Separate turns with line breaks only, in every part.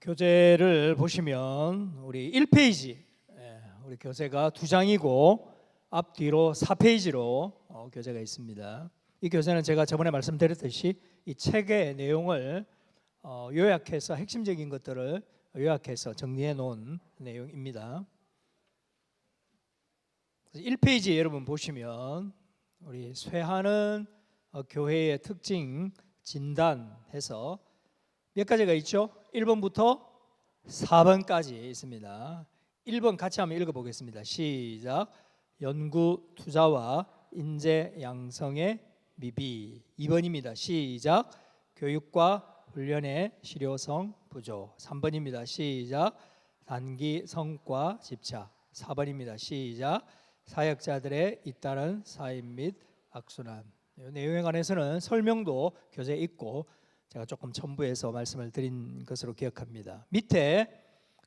교재를 보시면 우리 1페이지, 우리 교재가 2장이고 앞뒤로 4페이지로 교재가 있습니다. 이 교재는 제가 저번에 말씀드렸듯이 이 책의 내용을 요약해서 핵심적인 것들을 요약해서 정리해 놓은 내용입니다. 1페이지 여러분 보시면 우리 쇠하는 교회의 특징 진단해서 몇 가지가 있죠? 1번부터 4번까지 있습니다. 1번 같이 한번 읽어보겠습니다. 시작. 연구 투자와 인재 양성의 미비. 2번입니다. 시작. 교육과 훈련의 실효성 부족. 3번입니다. 시작. 단기 성과 집착. 4번입니다. 시작. 사역자들의 잇따른 사임 및 악순환. 이 내용에 관해서는 설명도 교재에 있고 제가 조금 첨부해서 말씀을 드린 것으로 기억합니다. 밑에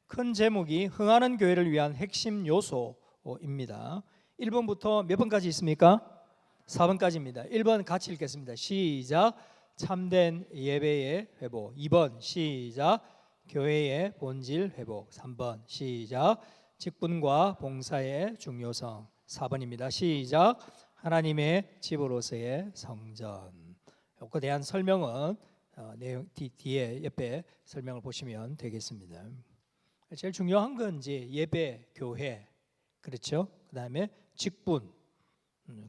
큰 제목이 흥하는 교회를 위한 핵심 요소입니다. 1번부터 몇 번까지 있습니까? 4번까지입니다. 1번 같이 읽겠습니다. 시작. 참된 예배의 회복. 2번 시작. 교회의 본질 회복. 3번 시작. 직분과 봉사의 중요성. 4번입니다. 시작. 하나님의 집으로서의 성전. 이것에 대한 설명은 내용 뒤에 옆에 설명을 보시면 되겠습니다. 제일 중요한 건 이제 예배, 교회, 그렇죠? 그 다음에 직분,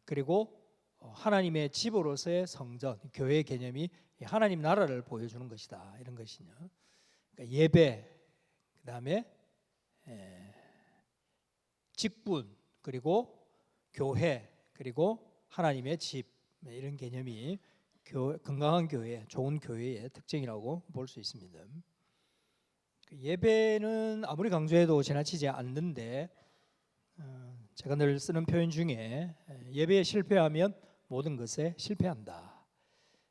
그리고 하나님의 집으로서의 성전, 교회의 개념이 하나님 나라를 보여주는 것이다. 이런 것이냐. 그러니까 예배, 그 다음에 직분, 그리고 교회, 그리고 하나님의 집, 이런 개념이 건강한 교회, 좋은 교회의 특징이라고 볼 수 있습니다. 예배는 아무리 강조해도 지나치지 않는데 제가 늘 쓰는 표현 중에 예배에 실패하면 모든 것에 실패한다.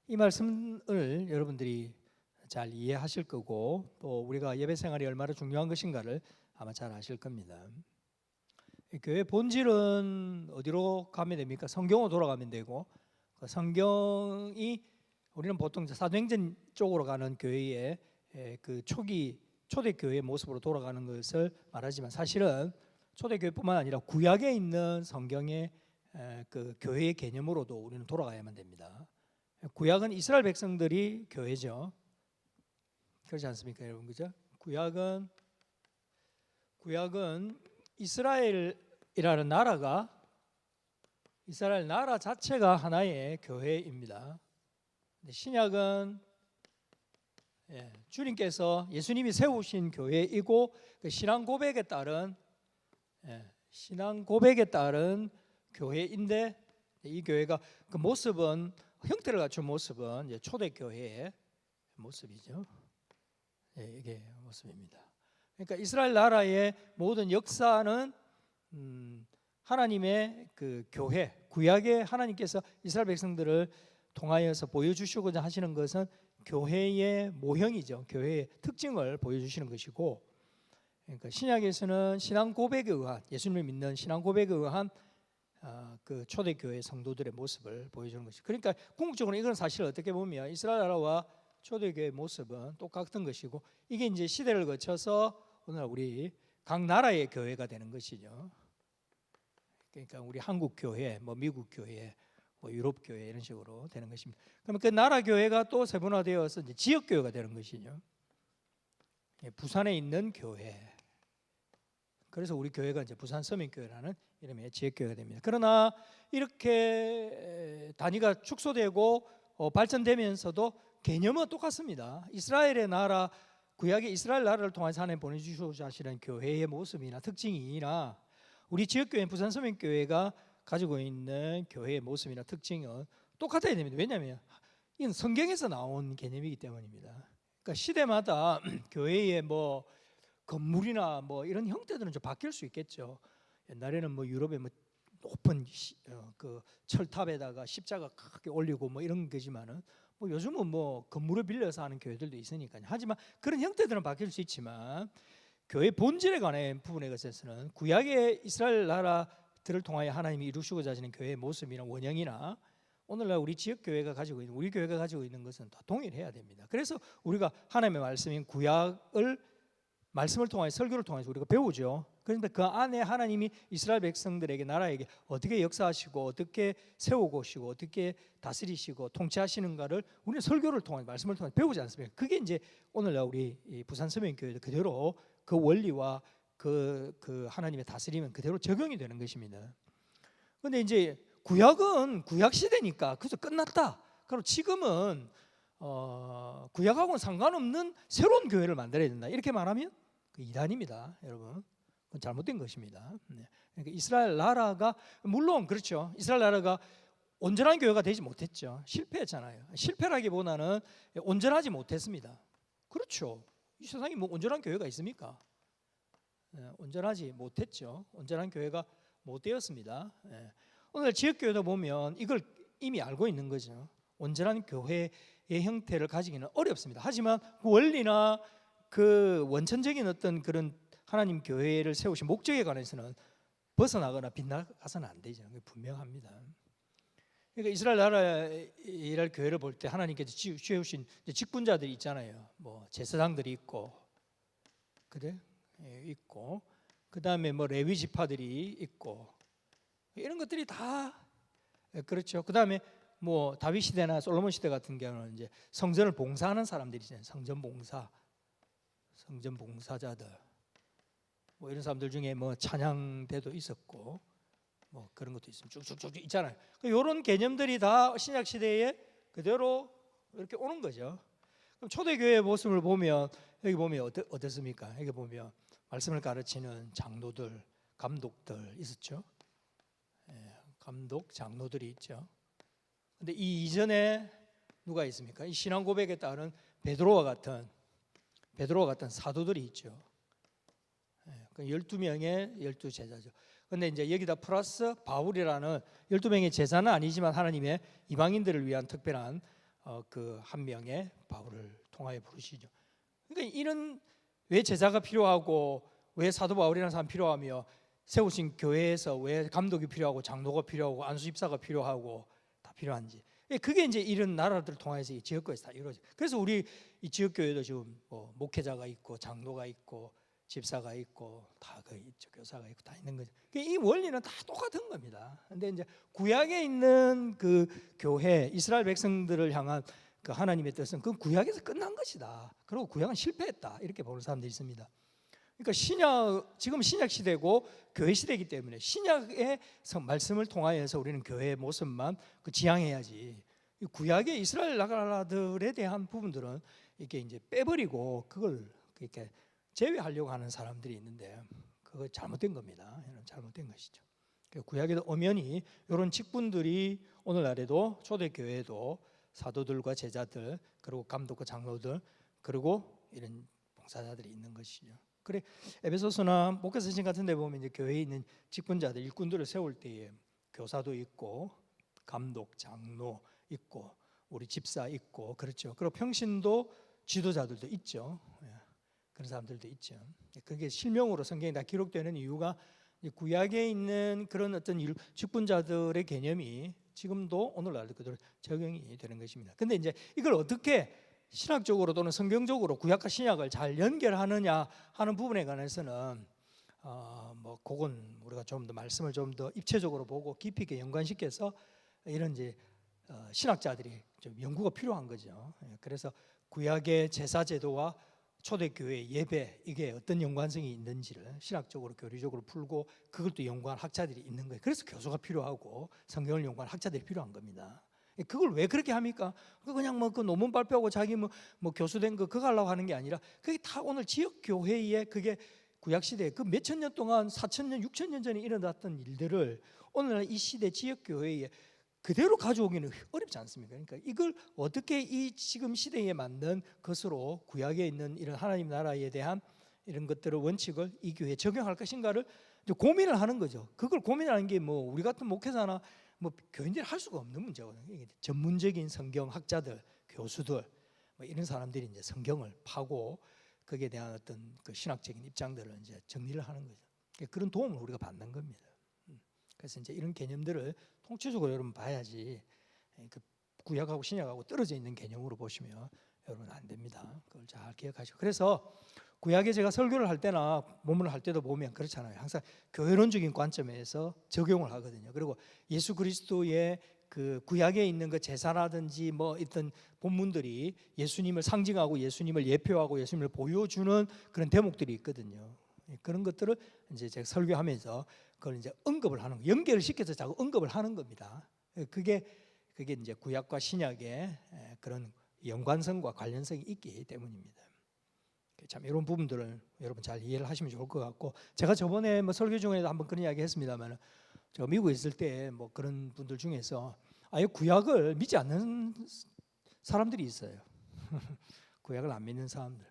이 말씀을 여러분들이 잘 이해하실 거고 또 우리가 예배 생활이 얼마나 중요한 것인가를 아마 잘 아실 겁니다. 교회 본질은 어디로 가면 됩니까? 성경으로 돌아가면 되고 성경이 우리는 보통 사도행전 쪽으로 가는 교회의 그 초대교회의 모습으로 돌아가는 것을 말하지만 사실은 초대교회뿐만 아니라 구약에 있는 성경의 그 교회의 개념으로도 우리는 돌아가야만 됩니다. 구약은 이스라엘 백성들이 교회죠. 그렇지 않습니까, 여러분? 그죠? 구약은 이스라엘이라는 나라가 이스라엘 나라 자체가 하나의 교회입니다. 신약은 주님께서 예수님이 세우신 교회이고 그 신앙 고백에 따른 교회인데 이 교회가 그 모습은 형태를 갖춘 모습은 이제 초대교회의 모습이죠. 이게 모습입니다. 그러니까 이스라엘 나라의 모든 역사는 하나님의 그 교회, 구약의 하나님께서 이스라엘 백성들을 통하여서 보여주시고자 하시는 것은 교회의 모형이죠. 교회의 특징을 보여주시는 것이고, 그러니까 신약에서는 신앙 고백에 의한 예수님을 믿는 신앙 고백에 의한 그 초대교회 성도들의 모습을 보여주는 것이죠. 그러니까 궁극적으로 이건 사실 어떻게 보면 이스라엘 나라와 초대교회의 모습은 똑같은 것이고 이게 이제 시대를 거쳐서 오늘 우리 각 나라의 교회가 되는 것이죠. 그러니까 우리 한국 교회, 뭐 미국 교회, 뭐 유럽 교회 이런 식으로 되는 것입니다. 그러면 그 나라 교회가 또 세분화되어서 이제 지역 교회가 되는 것이죠. 부산에 있는 교회. 그래서 우리 교회가 이제 부산 서민교회라는 이름의 지역 교회가 됩니다. 그러나 이렇게 단위가 축소되고 발전되면서도 개념은 똑같습니다. 이스라엘의 나라, 구약의 이스라엘 나라를 통해서 하나님 보내주시고자 하시는 교회의 모습이나 특징이나 우리 지역교회 부산 서민교회가 가지고 있는 교회의 모습이나 특징은 똑같아야 됩니다. 왜냐하면 이건 성경에서 나온 개념이기 때문입니다. 그러니까 시대마다 교회의 뭐 건물이나 뭐 이런 형태들은 좀 바뀔 수 있겠죠. 옛날에는 뭐 유럽의 뭐 높은 그 철탑에다가 십자가 크게 올리고 뭐 이런 거지만은 뭐 요즘은 뭐 건물을 빌려서 하는 교회들도 있으니까요. 하지만 그런 형태들은 바뀔 수 있지만 교회 본질에 관한 부분에 관해서는 구약의 이스라엘 나라들을 통하여 하나님이 이루시고자 하시는 교회의 모습이나 원형이나 오늘날 우리 지역 교회가 가지고 있는 우리 교회가 가지고 있는 것은 다 동일해야 됩니다. 그래서 우리가 하나님의 말씀인 구약을 말씀을 통하여 설교를 통해서 우리가 배우죠. 그런데 그 안에 하나님이 이스라엘 백성들에게 나라에게 어떻게 역사하시고 어떻게 세우고 어떻게 다스리시고 통치하시는가를 우리는 설교를 통해 말씀을 통해 배우지 않습니까? 그게 이제 오늘날 우리 이 부산 서명교회도 그대로 그 원리와 그 하나님의 다스림은 그대로 적용이 되는 것입니다. 그런데 이제 구약은 구약 시대니까 그래서 끝났다. 그리고 지금은 구약하고는 상관없는 새로운 교회를 만들어야 된다. 이렇게 말하면 그 이단입니다, 여러분. 그건 잘못된 것입니다. 그러니까 이스라엘 나라가 물론 그렇죠. 이스라엘 나라가 온전한 교회가 되지 못했죠. 실패했잖아요. 실패라기보다는 온전하지 못했습니다. 그렇죠. 이 세상에 뭐 온전한 교회가 있습니까? 온전하지 못했죠. 온전한 교회가 못 되었습니다. 오늘 지역교회도 보면 이걸 이미 알고 있는 거죠. 온전한 교회의 형태를 가지기는 어렵습니다. 하지만 그 원리나 그 원천적인 어떤 그런 하나님 교회를 세우신 목적에 관해서는 벗어나거나 빗나가서는 안 되죠. 분명합니다. 그러니까 이스라엘 나라의 교회를 볼 때 하나님께서 지으신 직분자들이 있잖아요. 뭐 제사장들이 있고, 그래 있고, 그 다음에 뭐 레위 지파들이 있고, 이런 것들이 다 그렇죠. 그 다음에 뭐 다윗 시대나 솔로몬 시대 같은 경우는 이제 성전을 봉사하는 사람들이잖아요. 성전 봉사자들. 뭐 이런 사람들 중에 뭐 찬양대도 있었고, 뭐 그런 것도 있으면 쭉쭉쭉 있잖아요. 이런 개념들이 다 신약 시대에 그대로 이렇게 오는 거죠. 그럼 초대교회의 모습을 보면 여기 보면 어떻습니까? 여기 보면 말씀을 가르치는 장로들, 감독들 있었죠. 감독, 장로들이 있죠. 근데 이 이전에 누가 있습니까? 이 신앙 고백에 따른 베드로와 같은 사도들이 있죠. 12명의 12제자죠. 근데 이제 여기다 플러스 바울이라는 12명의 제자는 아니지만 하나님의 이방인들을 위한 특별한 그 한 명의 바울을 통하여 부르시죠. 그러니까 이런 왜 제자가 필요하고 왜 사도 바울이라는 사람 필요하며 세우신 교회에서 왜 감독이 필요하고 장로가 필요하고 안수집사가 필요하고 다 필요한지, 그게 이제 이런 나라들을 통해서 이 지역교회에서 다 이루어져. 그래서 우리 이 지역교회도 지금 뭐 목회자가 있고 장로가 있고 집사가 있고 다 그 있죠. 교사가 있고 다 있는 거죠. 이 원리는 다 똑같은 겁니다. 근데 이제 구약에 있는 그 교회, 이스라엘 백성들을 향한 그 하나님의 뜻은 그 구약에서 끝난 것이다. 그리고 구약은 실패했다. 이렇게 보는 사람들이 있습니다. 그러니까 지금 신약 시대고 교회 시대이기 때문에 신약의 말씀을 통하여서 우리는 교회의 모습만 지향해야지. 구약의 이스라엘 나라들에 대한 부분들은 이렇게 이제 빼버리고 그걸 이렇게 제외하려고 하는 사람들이 있는데 그거 잘못된 겁니다. 잘못된 것이죠. 구약에도 엄연히 이런 직분들이 오늘날에도 초대교회에도 사도들과 제자들 그리고 감독과 장로들 그리고 이런 봉사자들이 있는 것이죠. 그래 에베소서나 목회서신 같은 데 보면 이제 교회에 있는 직분자들 일꾼들을 세울 때에 교사도 있고 감독, 장로 있고 우리 집사 있고 그렇죠. 그리고 평신도 지도자들도 있죠. 그런 사람들도 있죠. 그게 실명으로 성경에 다 기록되는 이유가 구약에 있는 그런 어떤 직분자들의 개념이 지금도 오늘날도 그대로 적용이 되는 것입니다. 근데 이제 이걸 어떻게 신학적으로 또는 성경적으로 구약과 신약을 잘 연결하느냐 하는 부분에 관해서는 뭐 그건 우리가 좀 더 말씀을 좀 더 입체적으로 보고 깊이 있게 연관시켜서 이런 이제 신학자들이 좀 연구가 필요한 거죠. 그래서 구약의 제사 제도와 초대교회 예배 이게 어떤 연관성이 있는지를 신학적으로 교리적으로 풀고 그걸 또 연구한 학자들이 있는 거예요. 그래서 교수가 필요하고 성경을 연구한 학자들이 필요한 겁니다. 그걸 왜 그렇게 합니까? 그냥 뭐 그 논문 발표하고 자기 뭐 교수된 거 그거 하려고 하는 게 아니라 그게 다 오늘 지역 교회에 그게 구약 시대에 그 몇천 년 동안 4,000년, 6,000년 전에 일어났던 일들을 오늘날 이 시대 지역 교회에 그대로 가져오기는 어렵지 않습니까? 그러니까 이걸 어떻게 이 지금 시대에 맞는 것으로 구약에 있는 이런 하나님 나라에 대한 이런 것들을 원칙을 이 교회에 적용할 것인가를 이제 고민을 하는 거죠. 그걸 고민하는 게 뭐 우리 같은 목회자나 뭐 교인들이 할 수가 없는 문제거든요. 전문적인 성경학자들, 교수들 뭐 이런 사람들이 이제 성경을 파고 거기에 대한 어떤 그 신학적인 입장들을 이제 정리를 하는 거죠. 그런 도움을 우리가 받는 겁니다. 그래서 이제 이런 개념들을 통치적으로 여러분 봐야지 그 구약하고 신약하고 떨어져 있는 개념으로 보시면 여러분 안 됩니다. 그걸 잘 기억하시고 그래서 구약에 제가 설교를 할 때나 본문을 할 때도 보면 그렇잖아요. 항상 교회론적인 관점에서 적용을 하거든요. 그리고 예수 그리스도의 그 구약에 있는 그 제사라든지 뭐 어떤 본문들이 예수님을 상징하고 예수님을 예표하고 예수님을 보여주는 그런 대목들이 있거든요. 그런 것들을 이제 제가 설교하면서 그걸 이제 언급을 하는 거, 연결을 시켜서 자꾸 언급을 하는 겁니다. 그게 이제 구약과 신약의 그런 연관성과 관련성이 있기 때문입니다. 참 이런 부분들을 여러분 잘 이해를 하시면 좋을 것 같고, 제가 저번에 뭐 설교 중에도 한번 그런 이야기 했습니다만, 제가 미국에 있을 때 뭐 그런 분들 중에서 아예 구약을 믿지 않는 사람들이 있어요. 구약을 안 믿는 사람들.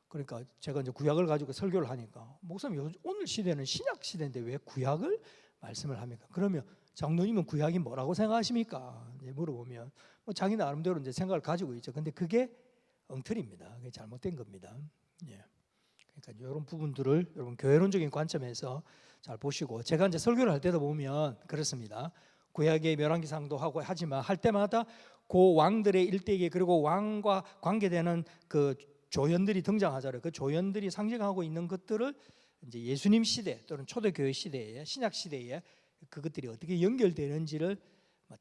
그러니까 제가 이제 구약을 가지고 설교를 하니까, 목사님 오늘 시대는 신약 시대인데 왜 구약을 말씀을 합니까? 그러면 장로님은 구약이 뭐라고 생각하십니까? 이제 물어보면 뭐 자기 나름대로 이제 생각을 가지고 있죠. 근데 그게 엉터리입니다. 그게 잘못된 겁니다. 예. 그러니까 이런 부분들을 여러분 교회론적인 관점에서 잘 보시고, 제가 이제 설교를 할 때도 보면 그렇습니다. 구약의 멸한기상도 하고 하지만 할 때마다 그 왕들의 일대기, 그리고 왕과 관계되는 그 조연들이 등장하잖아요. 그 조연들이 상징하고 있는 것들을 이제 예수님 시대 또는 초대교회 시대에, 신약 시대에 그것들이 어떻게 연결되는지를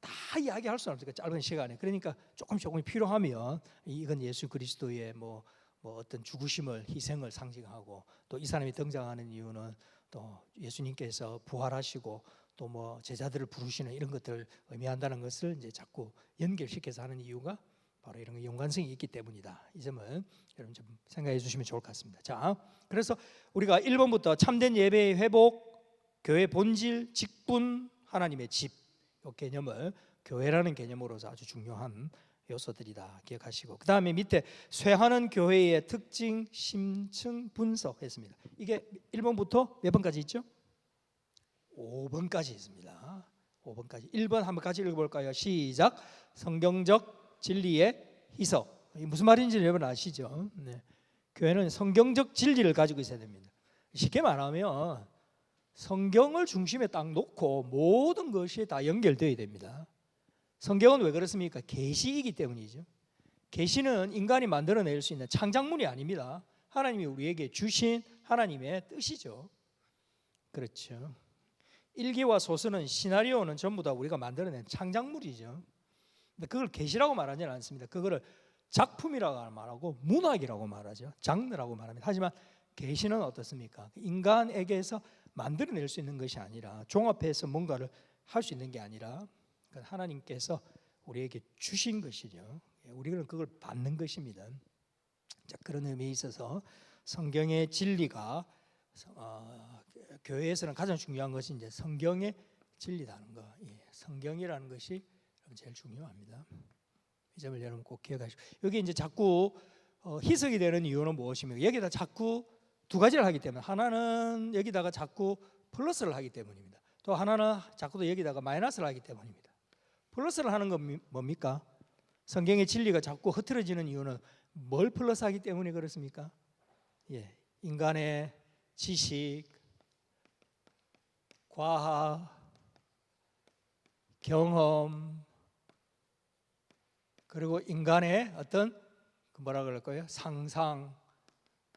다 이야기할 수는 없으니까 짧은 시간에, 그러니까 조금이 필요하면 이건 예수 그리스도의 뭐 어떤 죽으심을, 희생을 상징하고, 또 이 사람이 등장하는 이유는 또 예수님께서 부활하시고 또 뭐 제자들을 부르시는 이런 것들을 의미한다는 것을 이제 자꾸 연결시켜서 하는 이유가 바로 이런 연관성이 있기 때문이다. 이 점은 여러분 좀 생각해 주시면 좋을 것 같습니다. 자, 그래서 우리가 1번부터 참된 예배의 회복, 교회 본질, 직분, 하나님의 집, 이 개념을 교회라는 개념으로서 아주 중요한 요소들이다 기억하시고, 그 다음에 밑에 쇠하는 교회의 특징, 심층 분석했습니다. 이게 1번부터 몇 번까지 있죠? 5번까지 있습니다. 5번까지. 1번 한번 같이 읽어볼까요? 시작. 성경적 진리의 희석. 무슨 말인지 여러분 아시죠? 네. 교회는 성경적 진리를 가지고 있어야 됩니다. 쉽게 말하면 성경을 중심에 딱 놓고 모든 것이 다 연결되어야 됩니다. 성경은 왜 그렇습니까? 계시이기 때문이죠. 계시는 인간이 만들어낼 수 있는 창작물이 아닙니다. 하나님이 우리에게 주신 하나님의 뜻이죠. 그렇죠. 일기와 소설은, 시나리오는 전부 다 우리가 만들어낸 창작물이죠. 근데 그걸 계시라고 말하지는 않습니다. 그거를 작품이라고 말하고 문학이라고 말하죠. 장르라고 말합니다. 하지만 계시는 어떻습니까? 인간에게서 만들어낼 수 있는 것이 아니라, 종합해서 뭔가를 할 수 있는 게 아니라 하나님께서 우리에게 주신 것이죠. 우리는 그걸 받는 것입니다. 자, 그런 의미에 있어서 성경의 진리가 교회에서는 가장 중요한 것이 이제 성경의 진리라는 거. 성경이라는 것이 제일 중요합니다. 이 점을 여러분 꼭 기억하시고, 여기 이제 자꾸 희석이 되는 이유는 무엇입니까? 여기다 자꾸 두 가지를 하기 때문에, 하나는 여기다가 자꾸 플러스를 하기 때문입니다. 또 하나는 자꾸 여기다가 마이너스를 하기 때문입니다. 플러스를 하는 건 뭡니까? 성경의 진리가 자꾸 흐트러지는 이유는 뭘 플러스하기 때문에 그렇습니까? 인간의 지식, 과학, 경험, 그리고 인간의 어떤 뭐라 그럴까요? 상상,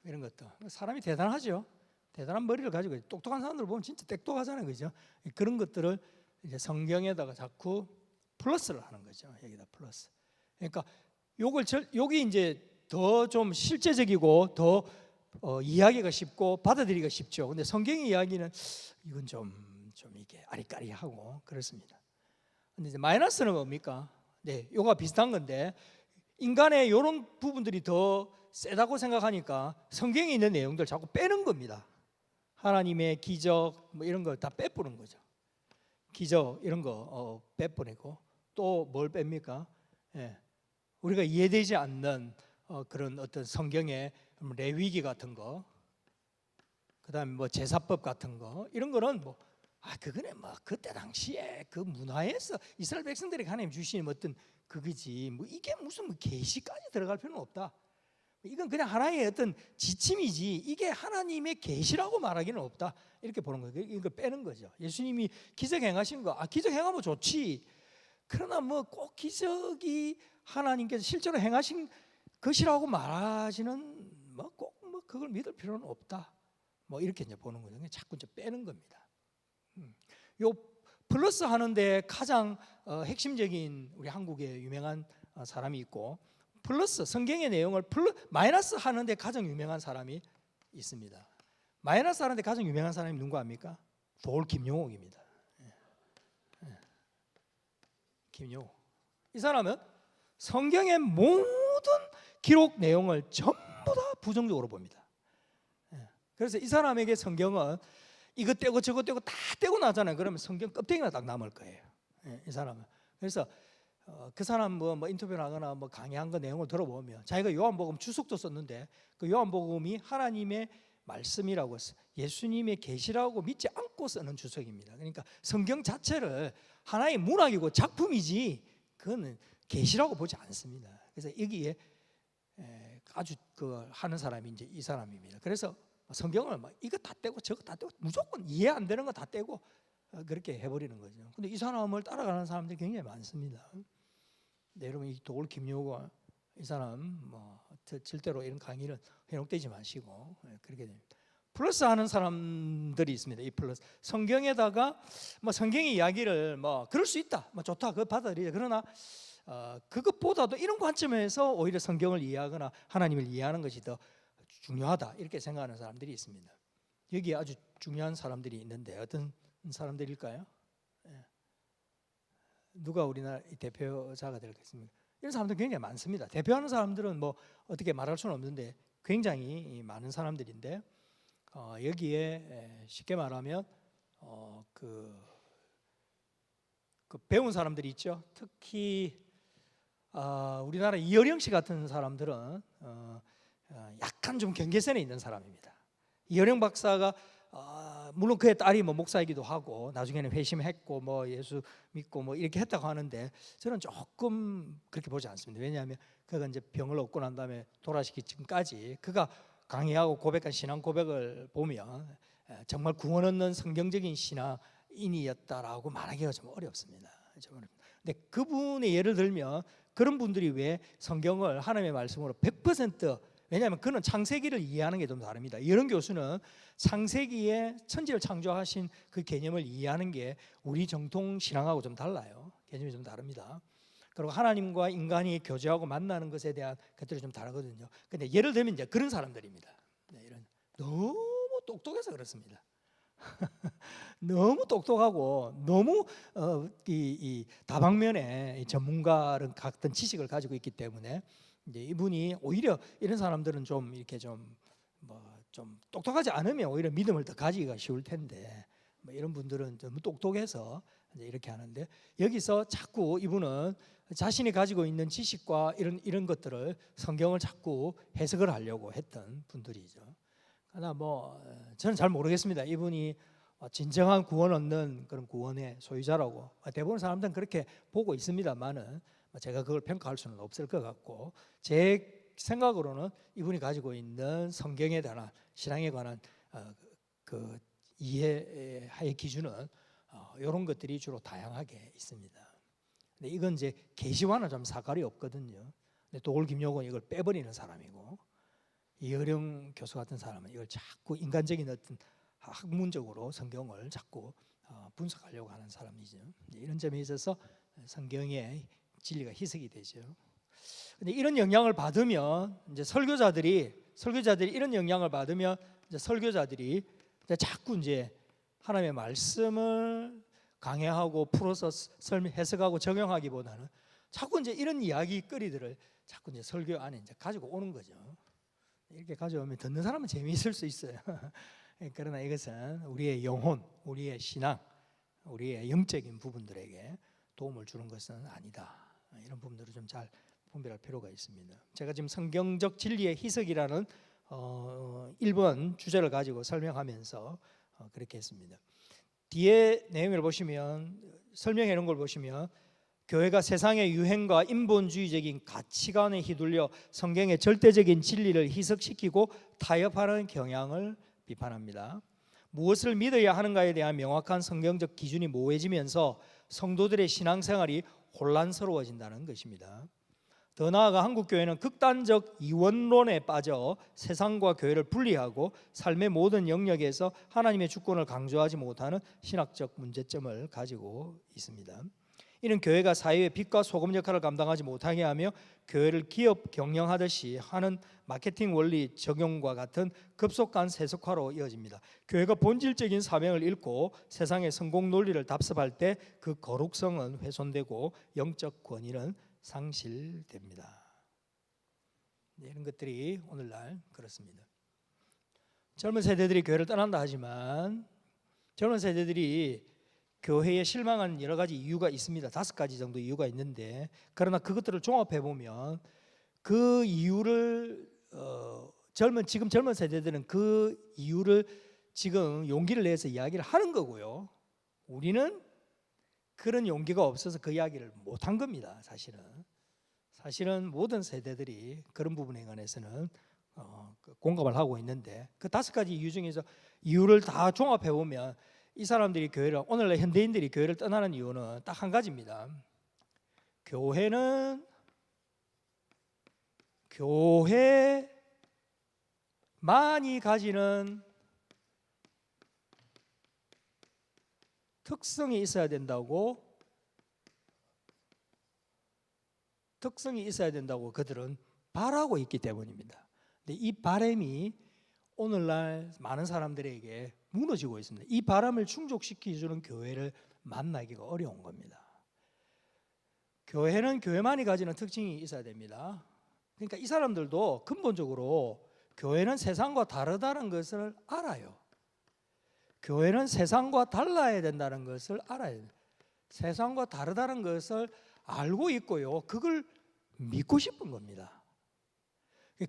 이런 것도. 사람이 대단하죠. 대단한 머리를 가지고 있어요. 똑똑한 사람들 보면 진짜 똑똑하잖아요, 그죠? 그런 것들을 이제 성경에다가 자꾸 플러스를 하는 거죠. 여기다 플러스. 그러니까 여기 이제 더 좀 실제적이고 더 이해하기가 쉽고 받아들이기가 쉽죠. 근데 성경의 이야기는 이건 좀 이게 아리까리하고 그렇습니다. 근데 이제 마이너스는 뭡니까? 네, 요가 비슷한 건데, 인간의 이런 부분들이 더 세다고 생각하니까 성경에 있는 내용들 자꾸 빼는 겁니다. 하나님의 기적 뭐 이런 걸 다 빼뿌는 거죠. 기적 이런 거 빼뿌리고, 또 뭘 뺍니까? 우리가 이해되지 않는 그런 어떤 성경의 레위기 같은 거, 그다음에 뭐 제사법 같은 거, 이런 거는 그거는 그때 당시에 그 문화에서 이스라엘 백성들에게 하나님 주신 어떤 그거지, 이게 무슨 계시까지 들어갈 필요는 없다. 이건 그냥 하나의 어떤 지침이지, 이게 하나님의 계시라고 말하기는 없다. 이렇게 보는 거예요. 이걸 빼는 거죠. 예수님이 기적 행하신 거, 기적 행하면 좋지. 그러나 꼭 기적이 하나님께서 실제로 행하신 것이라고 말하지는 꼭 그걸 믿을 필요는 없다. 뭐 이렇게 이제 보는 거죠. 자꾸 이제 빼는 겁니다. 요 플러스 하는데 가장 핵심적인 우리 한국의 유명한 사람이 있고, 플러스 성경의 내용을 마이너스 하는데 가장 유명한 사람이 있습니다. 마이너스 하는데 가장 유명한 사람이 누구 압니까? 돌 김용옥입니다. 김용옥. 이 사람은 성경의 모든 기록 내용을 전부 다 부정적으로 봅니다. 그래서 이 사람에게 성경은 이거 떼고 저거 떼고 다 떼고 나잖아요. 그러면 성경 껍데기가 딱 남을 거예요. 이 사람은. 그래서 그 사람 뭐 인터뷰를 하거나 뭐 강의한 거 내용을 들어보면 자기가 요한복음 주석도 썼는데 그 요한복음이 하나님의 말씀이라고 예수님의 계시라고 믿지 않고 쓰는 주석입니다. 그러니까 성경 자체를 하나의 문학이고 작품이지 그거는 계시라고 보지 않습니다. 그래서 여기에 아주 그 하는 사람이 이제 이 사람입니다. 그래서 성경을 막 이거 다 떼고 저거 다 떼고 무조건 이해 안 되는 거 다 떼고 그렇게 해버리는 거죠. 근데 이 사람을 따라가는 사람들이 굉장히 많습니다. 네, 여러분 이 돌 김용옥 이 사람 뭐 절대로 이런 강의는 현혹되지 마시고 그렇게 됩니다. 플러스 하는 사람들이 있습니다. 이 플러스 성경에다가 뭐 성경의 이야기를 뭐 그럴 수 있다, 뭐 좋다, 그거 받아들이자. 그러나 그것보다도 이런 관점에서 오히려 성경을 이해하거나 하나님을 이해하는 것이 더 중요하다 이렇게 생각하는 사람들이 있습니다. 여기에 아주 중요한 사람들이 있는데 어떤 사람들일까요? 누가 우리나라 대표자가 되겠습니까? 이런 사람들 굉장히 많습니다. 대표하는 사람들은 뭐 어떻게 말할 수는 없는데 굉장히 많은 사람들인데 여기에 쉽게 말하면 그 배운 사람들이 있죠. 특히 우리나라 이어령 씨 같은 사람들은 약간 좀 경계선에 있는 사람입니다. 이어령 박사가 물론 그의 딸이 뭐 목사이기도 하고 나중에는 회심했고 뭐 예수 믿고 뭐 이렇게 했다고 하는데 저는 조금 그렇게 보지 않습니다. 왜냐하면 그가 이제 병을 얻고 난 다음에 돌아가시기 전까지 그가 강의하고 고백한 신앙 고백을 보면 정말 구원 얻는 성경적인 신앙인이었다라고 말하기가 좀 어렵습니다. 근데 그분의 예를 들면 그런 분들이 왜 성경을 하나님의 말씀으로 100% 왜냐하면 그는 창세기를 이해하는 게 좀 다릅니다. 이런 교수는 창세기에 천지를 창조하신 그 개념을 이해하는 게 우리 정통 신앙하고 좀 달라요. 개념이 좀 다릅니다. 그리고 하나님과 인간이 교제하고 만나는 것에 대한 것들이 좀 다르거든요. 근데 예를 들면 이제 그런 사람들입니다. 이런 너무 똑똑해서 그렇습니다. 너무 똑똑하고 너무 이 다방면의 전문가를 같은 지식을 가지고 있기 때문에 이제 이분이 오히려 이런 사람들은 좀 이렇게 좀 똑똑하지 않으면 오히려 믿음을 더 가지기가 쉬울 텐데 뭐 이런 분들은 좀 똑똑해서 이제 이렇게 하는데 여기서 자꾸 이분은 자신이 가지고 있는 지식과 이런 것들을 성경을 자꾸 해석을 하려고 했던 분들이죠. 그러나 뭐 저는 잘 모르겠습니다. 이분이 진정한 구원 얻는 그런 구원의 소유자라고 대부분 사람들은 그렇게 보고 있습니다만은 제가 그걸 평가할 수는 없을 것 같고 제 생각으로는 이분이 가지고 있는 성경에 관한 신앙에 관한 그 이해의 기준은 이런 것들이 주로 다양하게 있습니다. 근데 이건 이제 계시와는 좀 사갈이 없거든요. 근데 도올 김용옥은 이걸 빼버리는 사람이고 이어령 교수 같은 사람은 이걸 자꾸 인간적인 어떤 학문적으로 성경을 자꾸 분석하려고 하는 사람이죠. 이런 점에 있어서 성경의 진리가 희석이 되죠. 근데 이런 영향을 받으면 이제 설교자들이 이런 영향을 받으면 이제 설교자들이 이제 자꾸 이제 하나님의 말씀을 강해하고 풀어서 해석하고 적용하기보다는 자꾸 이제 이런 이야기거리들을 자꾸 이제 설교 안에 이제 가지고 오는 거죠. 이렇게 가져오면 듣는 사람은 재미있을 수 있어요. 그러나 이것은 우리의 영혼, 우리의 신앙, 우리의 영적인 부분들에게 도움을 주는 것은 아니다. 이런 부분들을 좀 잘 분별할 필요가 있습니다. 제가 지금 성경적 진리의 희석이라는 1번 주제를 가지고 설명하면서 그렇게 했습니다. 뒤에 내용을 보시면 설명해 놓은 걸 보시면 교회가 세상의 유행과 인본주의적인 가치관에 휘둘려 성경의 절대적인 진리를 희석시키고 타협하는 경향을 비판합니다. 무엇을 믿어야 하는가에 대한 명확한 성경적 기준이 모호해지면서 성도들의 신앙생활이 혼란스러워진다는 것입니다. 더 나아가 한국 교회는 극단적 이원론에 빠져 세상과 교회를 분리하고 삶의 모든 영역에서 하나님의 주권을 강조하지 못하는 신학적 문제점을 가지고 있습니다. 이는 교회가 사회의 빛과 소금 역할을 감당하지 못하게 하며 교회를 기업 경영하듯이 하는 마케팅 원리 적용과 같은 급속한 세속화로 이어집니다. 교회가 본질적인 사명을 잃고 세상의 성공 논리를 답습할 때 그 거룩성은 훼손되고 영적 권위는 상실됩니다. 이런 것들이 오늘날 그렇습니다. 젊은 세대들이 교회를 떠난다 하지만 젊은 세대들이 교회에 실망한 여러 가지 이유가 있습니다. 5가지 정도 이유가 있는데, 그러나 그것들을 종합해 보면 그 이유를 지금 젊은 세대들은 그 이유를 지금 용기를 내서 이야기를 하는 거고요. 우리는 그런 용기가 없어서 그 이야기를 못한 겁니다. 사실은 모든 세대들이 그런 부분에 관해서는 공감을 하고 있는데, 그 5가지 이유 중에서 이유를 다 종합해 보면 이 사람들이 오늘날 현대인들이 교회를 떠나는 이유는 딱 한 가지입니다. 교회만이 가지는 특성이 있어야 된다고 그들은 바라고 있기 때문입니다. 근데 이 바람이 오늘날 많은 사람들에게 무너지고 있습니다. 이 바람을 충족시켜주는 교회를 만나기가 어려운 겁니다. 교회는 교회만이 가지는 특징이 있어야 됩니다. 그러니까 이 사람들도 근본적으로 교회는 세상과 다르다는 것을 알아요. 교회는 세상과 달라야 된다는 것을 알아야 돼요. 세상과 다르다는 것을 알고 있고요, 그걸 믿고 싶은 겁니다.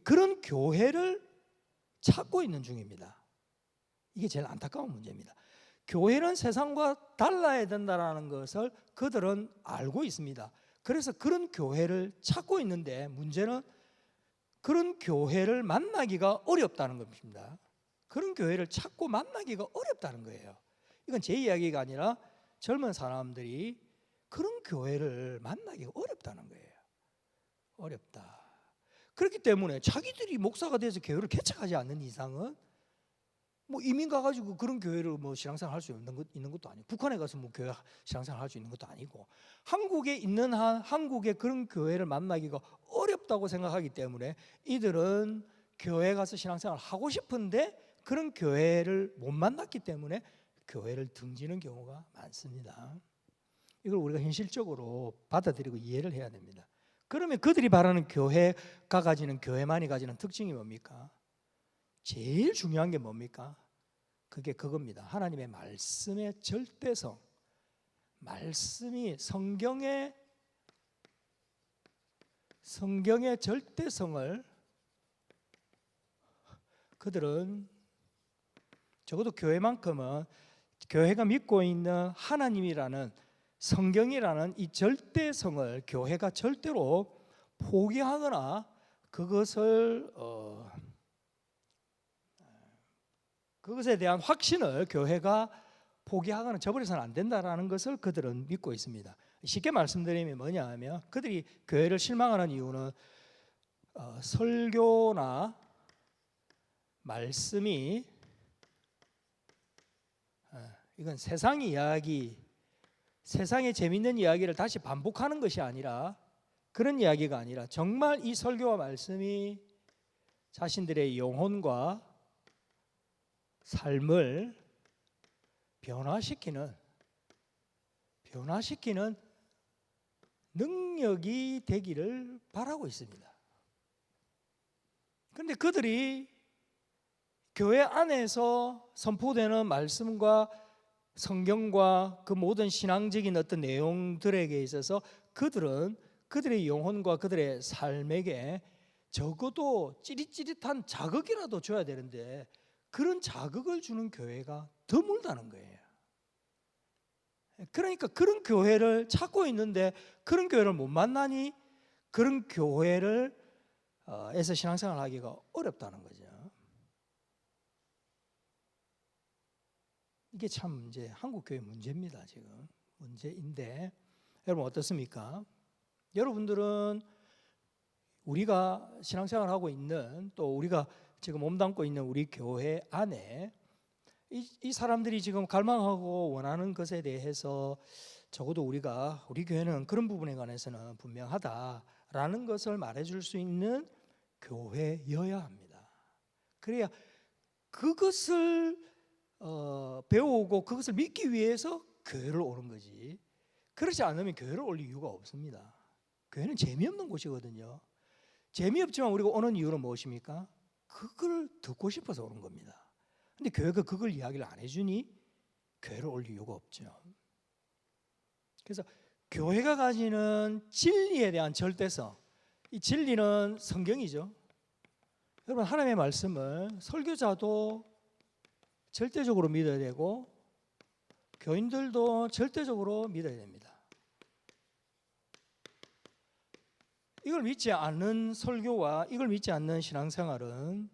그런 교회를 찾고 있는 중입니다. 이게 제일 안타까운 문제입니다. 교회는 세상과 달라야 된다는 것을 그들은 알고 있습니다. 그래서 그런 교회를 찾고 있는데, 문제는 그런 교회를 만나기가 어렵다는 것입니다. 그런 교회를 찾고 만나기가 어렵다는 거예요. 이건 제 이야기가 아니라 젊은 사람들이 그런 교회를 만나기가 어렵다는 거예요. 어렵다. 그렇기 때문에 자기들이 목사가 돼서 교회를 개척하지 않는 이상은 이민 가가지고 그런 교회를 신앙생활 할 수 있는 것도 아니고, 북한에 가서 교회 신앙생활 할 수 있는 것도 아니고, 한국에 있는 한 한국의 그런 교회를 만나기가 어렵다고 생각하기 때문에 이들은 교회 가서 신앙생활 하고 싶은데 그런 교회를 못 만났기 때문에 교회를 등지는 경우가 많습니다. 이걸 우리가 현실적으로 받아들이고 이해를 해야 됩니다. 그러면 그들이 바라는 교회만이 가지는 특징이 뭡니까? 제일 중요한 게 뭡니까? 그게 그겁니다. 하나님의 말씀의 절대성. 말씀이 성경의 절대성을 그들은 적어도 교회만큼은 교회가 믿고 있는 하나님이라는 성경이라는 이 절대성을 교회가 절대로 포기하거나 그것에 대한 확신을 교회가 포기하거나 저버려서는 안 된다는 것을 그들은 믿고 있습니다. 쉽게 말씀드리면 뭐냐 하면, 그들이 교회를 실망하는 이유는 설교나 말씀이 이건 세상의 재밌는 이야기를 다시 반복하는 것이 아니라, 그런 이야기가 아니라 정말 이 설교와 말씀이 자신들의 영혼과 삶을 변화시키는 능력이 되기를 바라고 있습니다. 그런데 그들이 교회 안에서 선포되는 말씀과 성경과 그 모든 신앙적인 어떤 내용들에게 있어서 그들은 그들의 영혼과 그들의 삶에게 적어도 찌릿찌릿한 자극이라도 줘야 되는데, 그런 자극을 주는 교회가 드물다는 거예요. 그러니까 그런 교회를 찾고 있는데 그런 교회를 못 만나니 그런 교회를 에서 신앙생활 하기가 어렵다는 거죠. 이게 참 이제 한국 교회 문제입니다. 지금 문제인데, 여러분 어떻습니까? 여러분들은 우리가 신앙생활을 하고 있는, 또 우리가 지금 몸담고 있는 우리 교회 안에 이 사람들이 지금 갈망하고 원하는 것에 대해서 적어도 우리 교회는 그런 부분에 관해서는 분명하다라는 것을 말해줄 수 있는 교회여야 합니다. 그래야 그것을 배우고 그것을 믿기 위해서 교회를 오는 거지, 그렇지 않으면 교회를 올 이유가 없습니다. 교회는 재미없는 곳이거든요. 재미없지만 우리가 오는 이유는 무엇입니까? 그걸 듣고 싶어서 오는 겁니다. 근데 교회가 그걸 이야기를 안 해주니 교회를 올 이유가 없죠. 그래서 교회가 가지는 진리에 대한 절대성, 이 진리는 성경이죠. 여러분, 하나님의 말씀을 설교자도 절대적으로 믿어야 되고 교인들도 절대적으로 믿어야 됩니다. 이걸 믿지 않는 설교와 이걸 믿지 않는 신앙생활은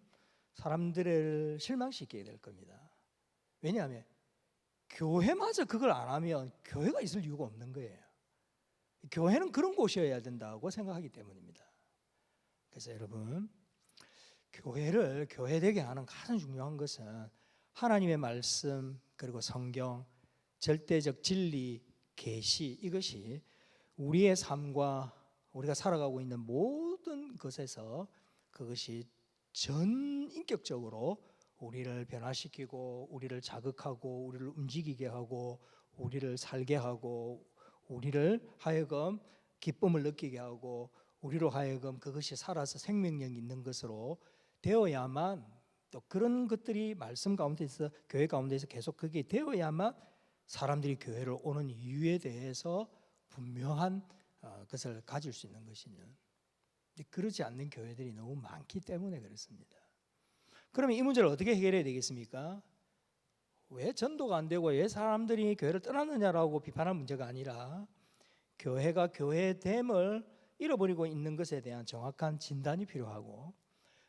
사람들을 실망시키게 될 겁니다. 왜냐하면 교회마저 그걸 안 하면 교회가 있을 이유가 없는 거예요. 교회는 그런 곳이어야 된다고 생각하기 때문입니다. 그래서 여러분, 교회를 교회되게 하는 가장 중요한 것은 하나님의 말씀, 그리고 성경, 절대적 진리, 계시, 이것이 우리의 삶과 우리가 살아가고 있는 모든 것에서 그것이 전인격적으로 우리를 변화시키고 우리를 자극하고 우리를 움직이게 하고 우리를 살게 하고 우리를 하여금 기쁨을 느끼게 하고 우리로 하여금 그것이 살아서 생명력 있는 것으로 되어야만, 또 그런 것들이 말씀 가운데서, 교회 가운데서 계속 그게 되어야만 사람들이 교회를 오는 이유에 대해서 분명한 것을 가질 수 있는 것이냐. 그렇지 않는 교회들이 너무 많기 때문에 그렇습니다. 그러면 이 문제를 어떻게 해결해야 되겠습니까? 왜 전도가 안 되고 왜 사람들이 교회를 떠났느냐라고 비판할 문제가 아니라 교회가 교회됨을 잃어버리고 있는 것에 대한 정확한 진단이 필요하고,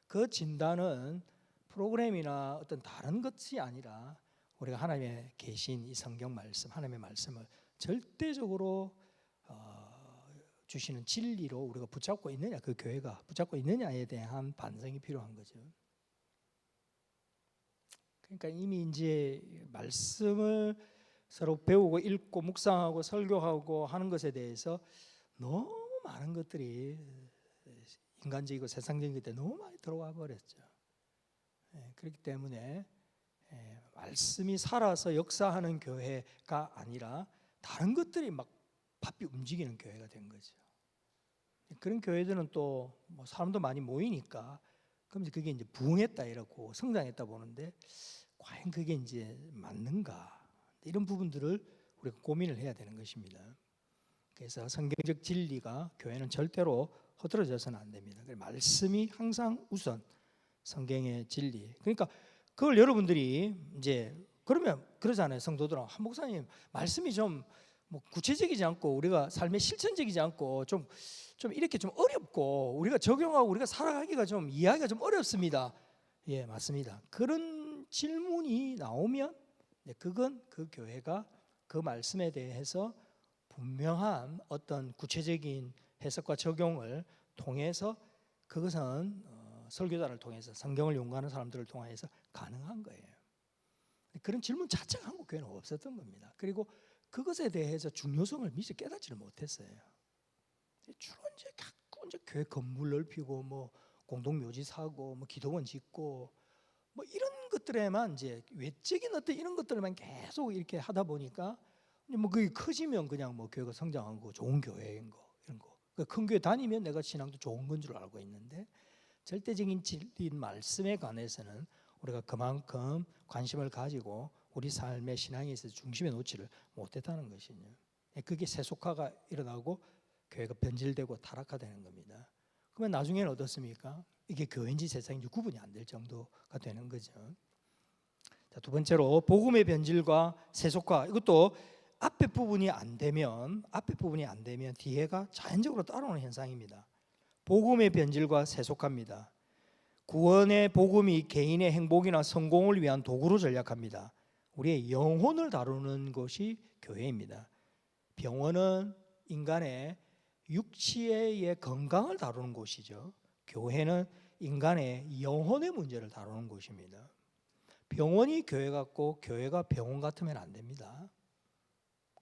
그 진단은 프로그램이나 어떤 다른 것이 아니라 우리가 하나님의 계신 이 성경 말씀, 하나님의 말씀을 절대적으로 주시는 진리로 우리가 붙잡고 있느냐, 그 교회가 붙잡고 있느냐에 대한 반성이 필요한 거죠. 그러니까 이미 이제 말씀을 서로 배우고 읽고 묵상하고 설교하고 하는 것에 대해서 너무 많은 것들이 인간적이고 세상적인 것들이 너무 많이 들어와 버렸죠. 그렇기 때문에 말씀이 살아서 역사하는 교회가 아니라 다른 것들이 막 바삐 움직이는 교회가 된 거죠. 그런 교회들은 또 뭐 사람도 많이 모이니까 그럼 그게 이제 부흥했다 이러고 성장했다 보는데, 과연 그게 이제 맞는가, 이런 부분들을 우리가 고민을 해야 되는 것입니다. 그래서 성경적 진리가 교회는 절대로 허들어져서는 안 됩니다. 말씀이 항상 우선, 성경의 진리. 그러니까 그걸 여러분들이 이제 그러면 그러잖아요. 성도들은 한 목사님 말씀이 좀 뭐 구체적이지 않고 우리가 삶에 실천적이지 않고 좀 이렇게 좀 어렵고 우리가 적용하고 우리가 살아가기가 좀 이해하기가 좀 어렵습니다. 예, 맞습니다. 그런 질문이 나오면 그건 그 교회가 그 말씀에 대해서 분명한 어떤 구체적인 해석과 적용을 통해서, 그것은 설교자를 통해서 성경을 연구하는 사람들을 통해서 가능한 거예요. 그런 질문 자체가 한국 교회는 없었던 겁니다. 그리고 그것에 대해서 중요성을 미처 깨닫지를 못했어요. 주로 이제 자꾸 이제 교회 건물 넓히고 뭐 공동묘지 사고 뭐 기도원 짓고 뭐 이런 것들에만 이제 외적인 어떤 이런 것들만 계속 이렇게 하다 보니까 뭐 그게 커지면 그냥 뭐 교회가 성장한 거, 좋은 교회인 거, 이런 거. 큰 교회 다니면 내가 신앙도 좋은 건 줄 알고 있는데, 절대적인 진리인 말씀에 관해서는 우리가 그만큼 관심을 가지고 우리 삶의 신앙에 있어서 중심에 놓지를 못했다는 것이죠. 그게 세속화가 일어나고 교회가 변질되고 타락화되는 겁니다. 그러면 나중에는 어떻습니까? 이게 교회인지 세상인지 구분이 안 될 정도가 되는 거죠. 자, 두 번째로 복음의 변질과 세속화, 이것도 앞에 부분이 안 되면 뒤에가 자연적으로 따라오는 현상입니다. 복음의 변질과 세속화입니다. 구원의 복음이 개인의 행복이나 성공을 위한 도구로 전략합니다. 우리의 영혼을 다루는 것이 교회입니다. 병원은 인간의 육체의 건강을 다루는 곳이죠. 교회는 인간의 영혼의 문제를 다루는 곳입니다. 병원이 교회 같고 교회가 병원 같으면 안 됩니다.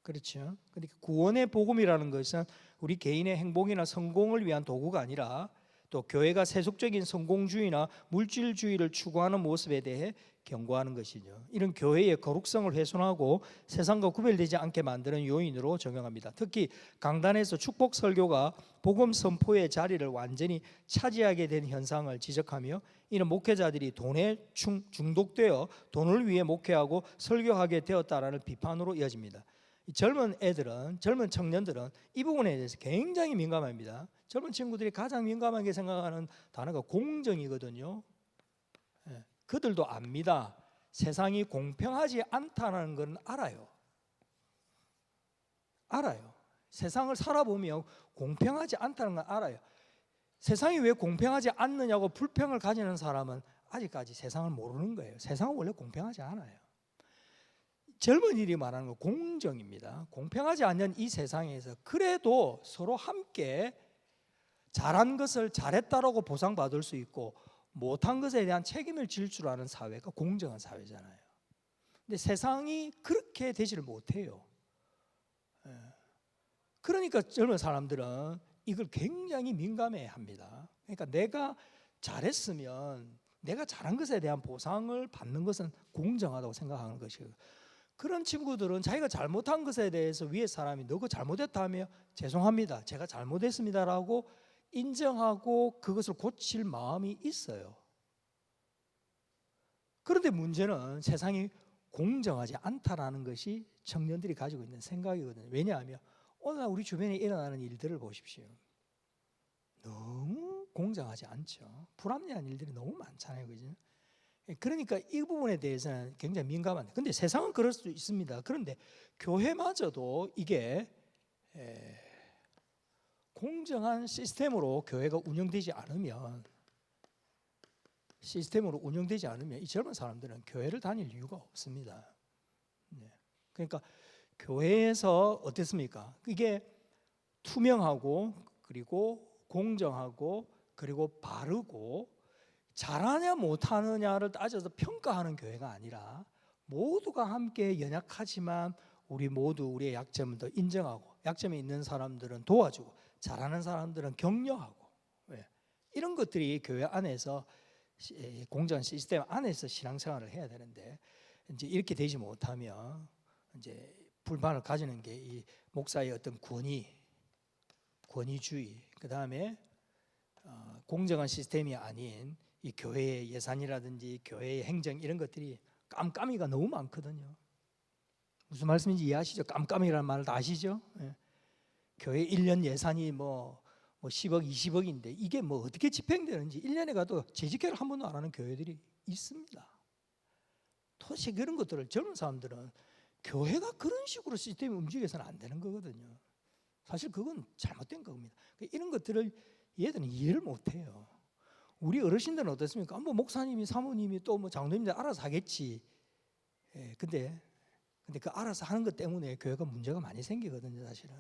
그렇죠? 그러니까 구원의 복음이라는 것은 우리 개인의 행복이나 성공을 위한 도구가 아니라 또 교회가 세속적인 성공주의나 물질주의를 추구하는 모습에 대해 경고하는 것이죠. 이런 교회의 거룩성을 훼손하고 세상과 구별되지 않게 만드는 요인으로 적용합니다. 특히 강단에서 축복 설교가 복음 선포의 자리를 완전히 차지하게 된 현상을 지적하며 이는 목회자들이 돈에 중독되어 돈을 위해 목회하고 설교하게 되었다라는 비판으로 이어집니다. 젊은 청년들은 이 부분에 대해서 굉장히 민감합니다. 젊은 친구들이 가장 민감하게 생각하는 단어가 공정이거든요. 그들도 압니다. 세상이 공평하지 않다는 건 알아요. 세상을 살아보면 공평하지 않다는 건 알아요. 세상이 왜 공평하지 않느냐고 불평을 가지는 사람은 아직까지 세상을 모르는 거예요. 세상은 원래 공평하지 않아요. 젊은이들이 말하는 건 공정입니다. 공평하지 않는 이 세상에서 그래도 서로 함께 잘한 것을 잘했다라고 보상받을 수 있고 못한 것에 대한 책임을 질 줄 아는 사회가 공정한 사회잖아요. 근데 세상이 그렇게 되지를 못해요. 그러니까 젊은 사람들은 이걸 굉장히 민감해합니다. 그러니까 내가 잘했으면 내가 잘한 것에 대한 보상을 받는 것은 공정하다고 생각하는 것이에요. 그런 친구들은 자기가 잘못한 것에 대해서 위에 사람이 너 그거 잘못했다 하며 죄송합니다, 제가 잘못했습니다라고 인정하고 그것을 고칠 마음이 있어요. 그런데 문제는 세상이 공정하지 않다라는 것이 청년들이 가지고 있는 생각이거든요. 왜냐하면 오늘 우리 주변에 일어나는 일들을 보십시오. 너무 공정하지 않죠. 불합리한 일들이 너무 많잖아요, 그죠? 그러니까 이 부분에 대해서는 굉장히 민감한데, 근데 세상은 그럴 수도 있습니다. 그런데 교회마저도 이게 공정한 시스템으로 교회가 운영되지 않으면 이 젊은 사람들은 교회를 다닐 이유가 없습니다. 그러니까 교회에서 어땠습니까? 이게 투명하고 그리고 공정하고 그리고 바르고 잘하냐 못하느냐를 따져서 평가하는 교회가 아니라 모두가 함께 연약하지만 우리 모두 우리의 약점을 인정하고 약점이 있는 사람들은 도와주고 잘하는 사람들은 격려하고 이런 것들이 교회 안에서 공정한 시스템 안에서 신앙생활을 해야 되는데 이제 이렇게 되지 못하면 이제 불만을 가지는 게 이 목사의 어떤 권위주의, 그 다음에 공정한 시스템이 아닌 이 교회의 예산이라든지 교회의 행정 이런 것들이 깜깜이가 너무 많거든요. 무슨 말씀인지 이해하시죠? 깜깜이라는 말을 다 아시죠? 교회 1년 예산이 뭐 10억, 20억인데 이게 뭐 어떻게 집행되는지 1년에 가도 재집계를 한 번도 안 하는 교회들이 있습니다. 도대체 그런 것들을 젊은 사람들은 교회가 그런 식으로 시스템이 움직여서는 안 되는 거거든요. 사실 그건 잘못된 겁니다. 이런 것들을 얘들은 이해를 못해요. 우리 어르신들은 어떻습니까? 뭐 목사님이 사모님이 또 뭐 장로님들 알아서 하겠지. 근데 그 알아서 하는 것 때문에 교회가 문제가 많이 생기거든요, 사실은.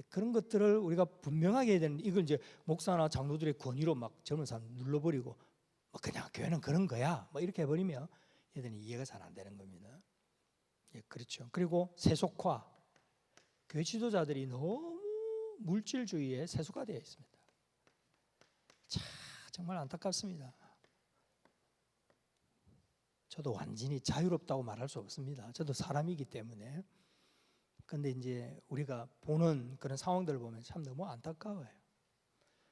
그런 것들을 우리가 분명하게 해야 되는, 이걸 이제 목사나 장로들의 권위로 막 젊은 사람 눌러버리고 그냥 교회는 그런 거야 뭐 이렇게 해버리면 얘들은 이해가 잘 안 되는 겁니다. 그렇죠. 그리고 세속화, 교회 지도자들이 너무 물질주의에 세속화되어 있습니다. 정말 안타깝습니다. 저도 완전히 자유롭다고 말할 수 없습니다. 저도 사람이기 때문에. 그런데 이제 우리가 보는 그런 상황들을 보면 참 너무 안타까워요.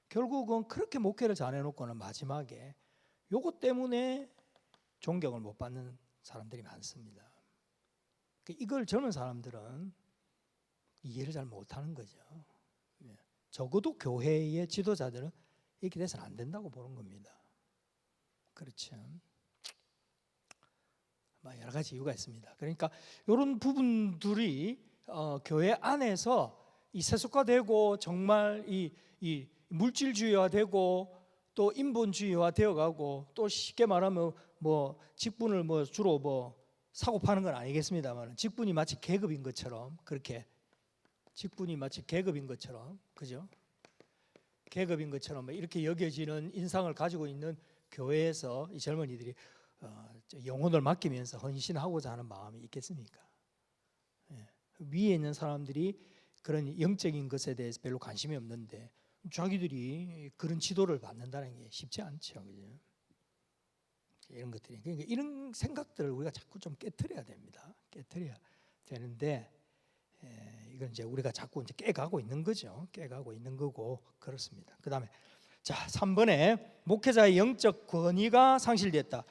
결국은 그렇게 목회를 잘해놓고는 마지막에 요것 때문에 존경을 못 받는 사람들이 많습니다. 이걸 젊은 사람들은 이해를 잘 못하는 거죠. 적어도 교회의 지도자들은 이렇게 돼서는 안 된다고 보는 겁니다. 그렇죠. 여러 가지 이유가 있습니다. 그러니까 이런 부분들이 교회 안에서 이 세속화되고 정말 이 물질주의화되고 또 인본주의화 되어가고 또 쉽게 말하면 뭐 직분을 뭐 주로 뭐 사고 파는 건 아니겠습니다만 직분이 마치 계급인 것처럼 그렇게 직분이 마치 계급인 것처럼, 그죠? 계급인 것처럼 이렇게 여겨지는 인상을 가지고 있는 교회에서 이 젊은이들이 영혼을 맡기면서 헌신하고자 하는 마음이 있겠습니까? 예. 위에 있는 사람들이 그런 영적인 것에 대해서 별로 관심이 없는데 자기들이 그런 지도를 받는다는 게 쉽지 않죠, 그죠? 이런 것들이, 그러니까 이런 생각들을 우리가 자꾸 좀 깨트려야 됩니다. 깨트려야 되는데 이건 이제 우리가 자꾸 이제 깨가고 있는 거죠. 깨가고 있는 거고 그렇습니다. 그다음에 자 3번에 목회자의 영적 권위가 상실됐다.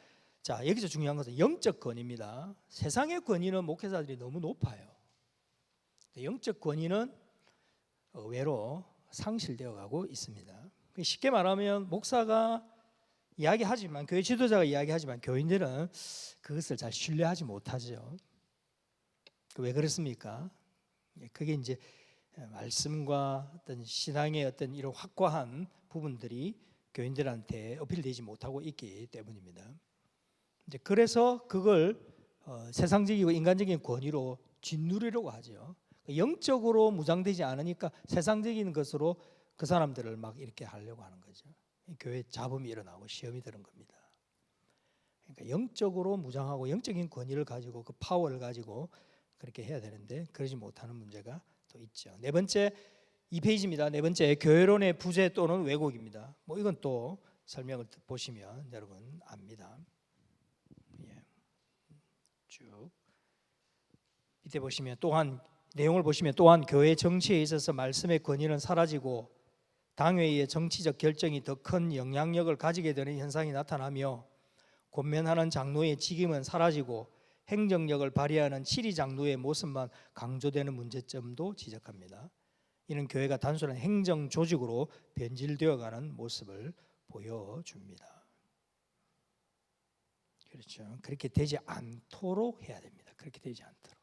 자 여기서 중요한 것은 영적 권위입니다. 세상의 권위는 목회자들이 너무 높아요. 영적 권위는 의외로 상실되어 가고 있습니다. 쉽게 말하면 목사가 이야기하지만, 교회 지도자가 이야기하지만 교인들은 그것을 잘 신뢰하지 못하죠. 왜 그렇습니까? 그게 이제 말씀과 어떤 신앙의 어떤 이런 확고한 부분들이 교인들한테 어필되지 못하고 있기 때문입니다. 이제 그래서 그걸 세상적이고 인간적인 권위로 짓누르려고 하죠. 영적으로 무장되지 않으니까 세상적인 것으로 그 사람들을 막 이렇게 하려고 하는 거죠. 교회 잡음이 일어나고 시험이 드는 겁니다. 그러니까 영적으로 무장하고 영적인 권위를 가지고 그 파워를 가지고 그렇게 해야 되는데 그러지 못하는 문제가 또 있죠. 네 번째 2페이지입니다. 네 번째 교회론의 부재 또는 왜곡입니다. 뭐 이건 또 설명을 보시면 여러분 압니다. 예. 쭉 이때 보시면 또한 내용을 보시면 또한 교회 정치에 있어서 말씀의 권위는 사라지고 당회의 정치적 결정이 더 큰 영향력을 가지게 되는 현상이 나타나며 권면하는 장로의 직임은 사라지고 행정력을 발휘하는 치리 장로의 모습만 강조되는 문제점도 지적합니다. 이는 교회가 단순한 행정 조직으로 변질되어가는 모습을 보여줍니다. 그렇죠. 그렇게 되지 않도록 해야 됩니다. 그렇게 되지 않도록.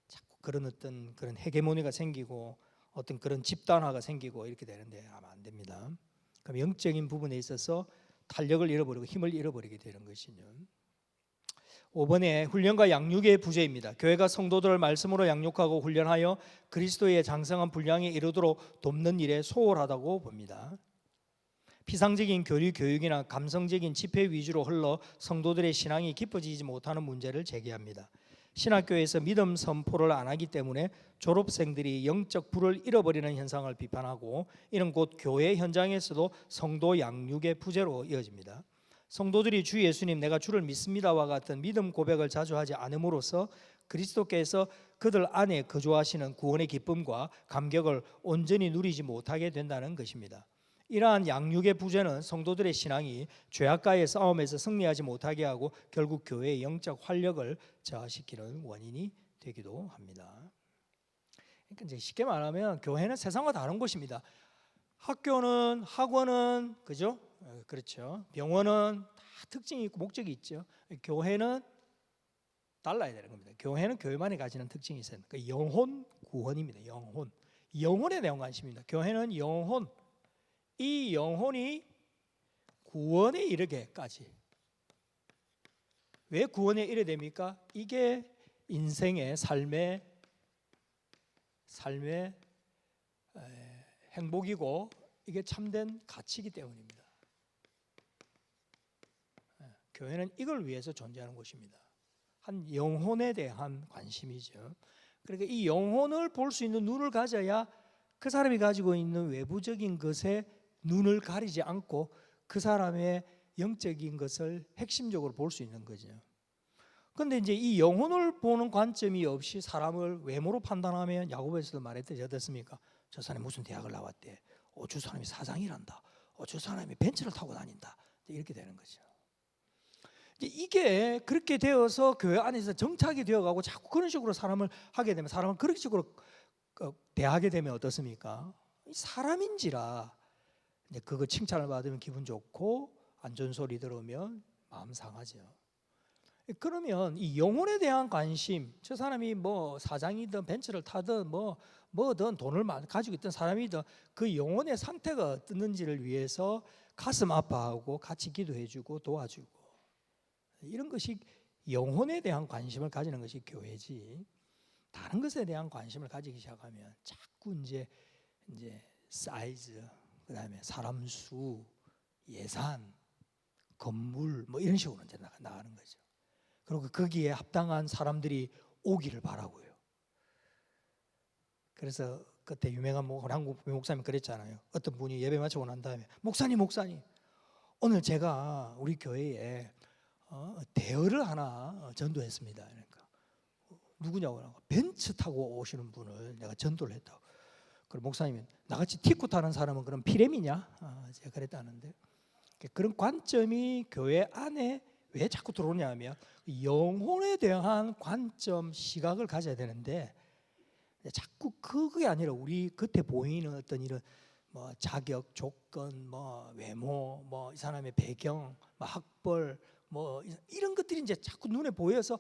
자꾸 그런 어떤 그런 헤게모니가 생기고 어떤 그런 집단화가 생기고 이렇게 되는데 아마 안 됩니다. 그럼 영적인 부분에 있어서 탄력을 잃어버리고 힘을 잃어버리게 되는 것이죠. 5번에 훈련과 양육의 부재입니다. 교회가 성도들을 말씀으로 양육하고 훈련하여 그리스도의 장성한 분량에 이르도록 돕는 일에 소홀하다고 봅니다. 피상적인 교리 교육이나 감성적인 집회 위주로 흘러 성도들의 신앙이 깊어지지 못하는 문제를 제기합니다. 신학교에서 믿음 선포를 안 하기 때문에 졸업생들이 영적 불을 잃어버리는 현상을 비판하고 이는 곧 교회 현장에서도 성도 양육의 부재로 이어집니다. 성도들이 주 예수님 내가 주를 믿습니다와 같은 믿음 고백을 자주 하지 않음으로써 그리스도께서 그들 안에 거주하시는 구원의 기쁨과 감격을 온전히 누리지 못하게 된다는 것입니다. 이러한 양육의 부재는 성도들의 신앙이 죄악과의 싸움에서 승리하지 못하게 하고 결국 교회의 영적 활력을 저하시키는 원인이 되기도 합니다. 그러니까 이제 쉽게 말하면 교회는 세상과 다른 곳입니다. 학교는 학원은 그죠? 그렇죠. 병원은 다 특징이 있고 목적이 있죠. 교회는 달라야 되는 겁니다. 교회는 교회만이 가지는 특징이 있어요. 그러니까 영혼 구원입니다. 영혼에 대한 관심입니다. 교회는 영혼, 이 영혼이 구원에 이르게까지. 왜 구원에 이르게 됩니까? 이게 인생의 삶의 행복이고 이게 참된 가치이기 때문입니다. 교회는 이걸 위해서 존재하는 곳입니다. 한 영혼에 대한 관심이죠. 그러니까 이 영혼을 볼 수 있는 눈을 가져야 그 사람이 가지고 있는 외부적인 것에 눈을 가리지 않고 그 사람의 영적인 것을 핵심적으로 볼 수 있는 거죠. 그런데 이제 이 영혼을 보는 관점이 없이 사람을 외모로 판단하면 야고보에서도 말했듯이 어떻습니까? 저 사람이 무슨 대학을 나왔대. 저 사람이 사장이란다. 저 사람이 벤츠를 타고 다닌다. 이렇게 되는 거죠. 이게 그렇게 되어서 교회 안에서 정착이 되어가고 자꾸 그런 식으로 사람을 하게 되면 사람은 그런 식으로 대하게 되면 어떻습니까? 사람인지라 그거 칭찬을 받으면 기분 좋고 안 좋은 소리 들으면 마음 상하죠. 그러면 이 영혼에 대한 관심, 저 사람이 뭐 사장이든 벤츠를 타든 뭐든 돈을 가지고 있던 사람이든 그 영혼의 상태가 어떻는지를 위해서 가슴 아파하고 같이 기도해주고 도와주고 이런 것이 영혼에 대한 관심을 가지는 것이 교회지. 다른 것에 대한 관심을 가지기 시작하면 자꾸 이제 사이즈, 그다음에 사람 수, 예산, 건물 뭐 이런 식으로 이제 나가는 거죠. 그리고 거기에 합당한 사람들이 오기를 바라고요. 그래서 그때 유명한 한국 목사님 그랬잖아요. 어떤 분이 예배 마치고 난 다음에 목사님 오늘 제가 우리 교회에 대여를 하나 전도했습니다. 그러니까 누구냐고 벤츠 타고 오시는 분을 내가 전도를 했다고. 그럼 목사님이 나같이 티쿠 타는 사람은 그럼 피렘이냐? 제가 그랬다는데 그런 관점이 교회 안에 왜 자꾸 들어오냐면 영혼에 대한 관점, 시각을 가져야 되는데 자꾸 그게 아니라 우리 겉에 보이는 어떤 이런 뭐 자격, 조건, 뭐 외모, 뭐 이 사람의 배경, 뭐 학벌, 뭐 이런 것들이 이제 자꾸 눈에 보여서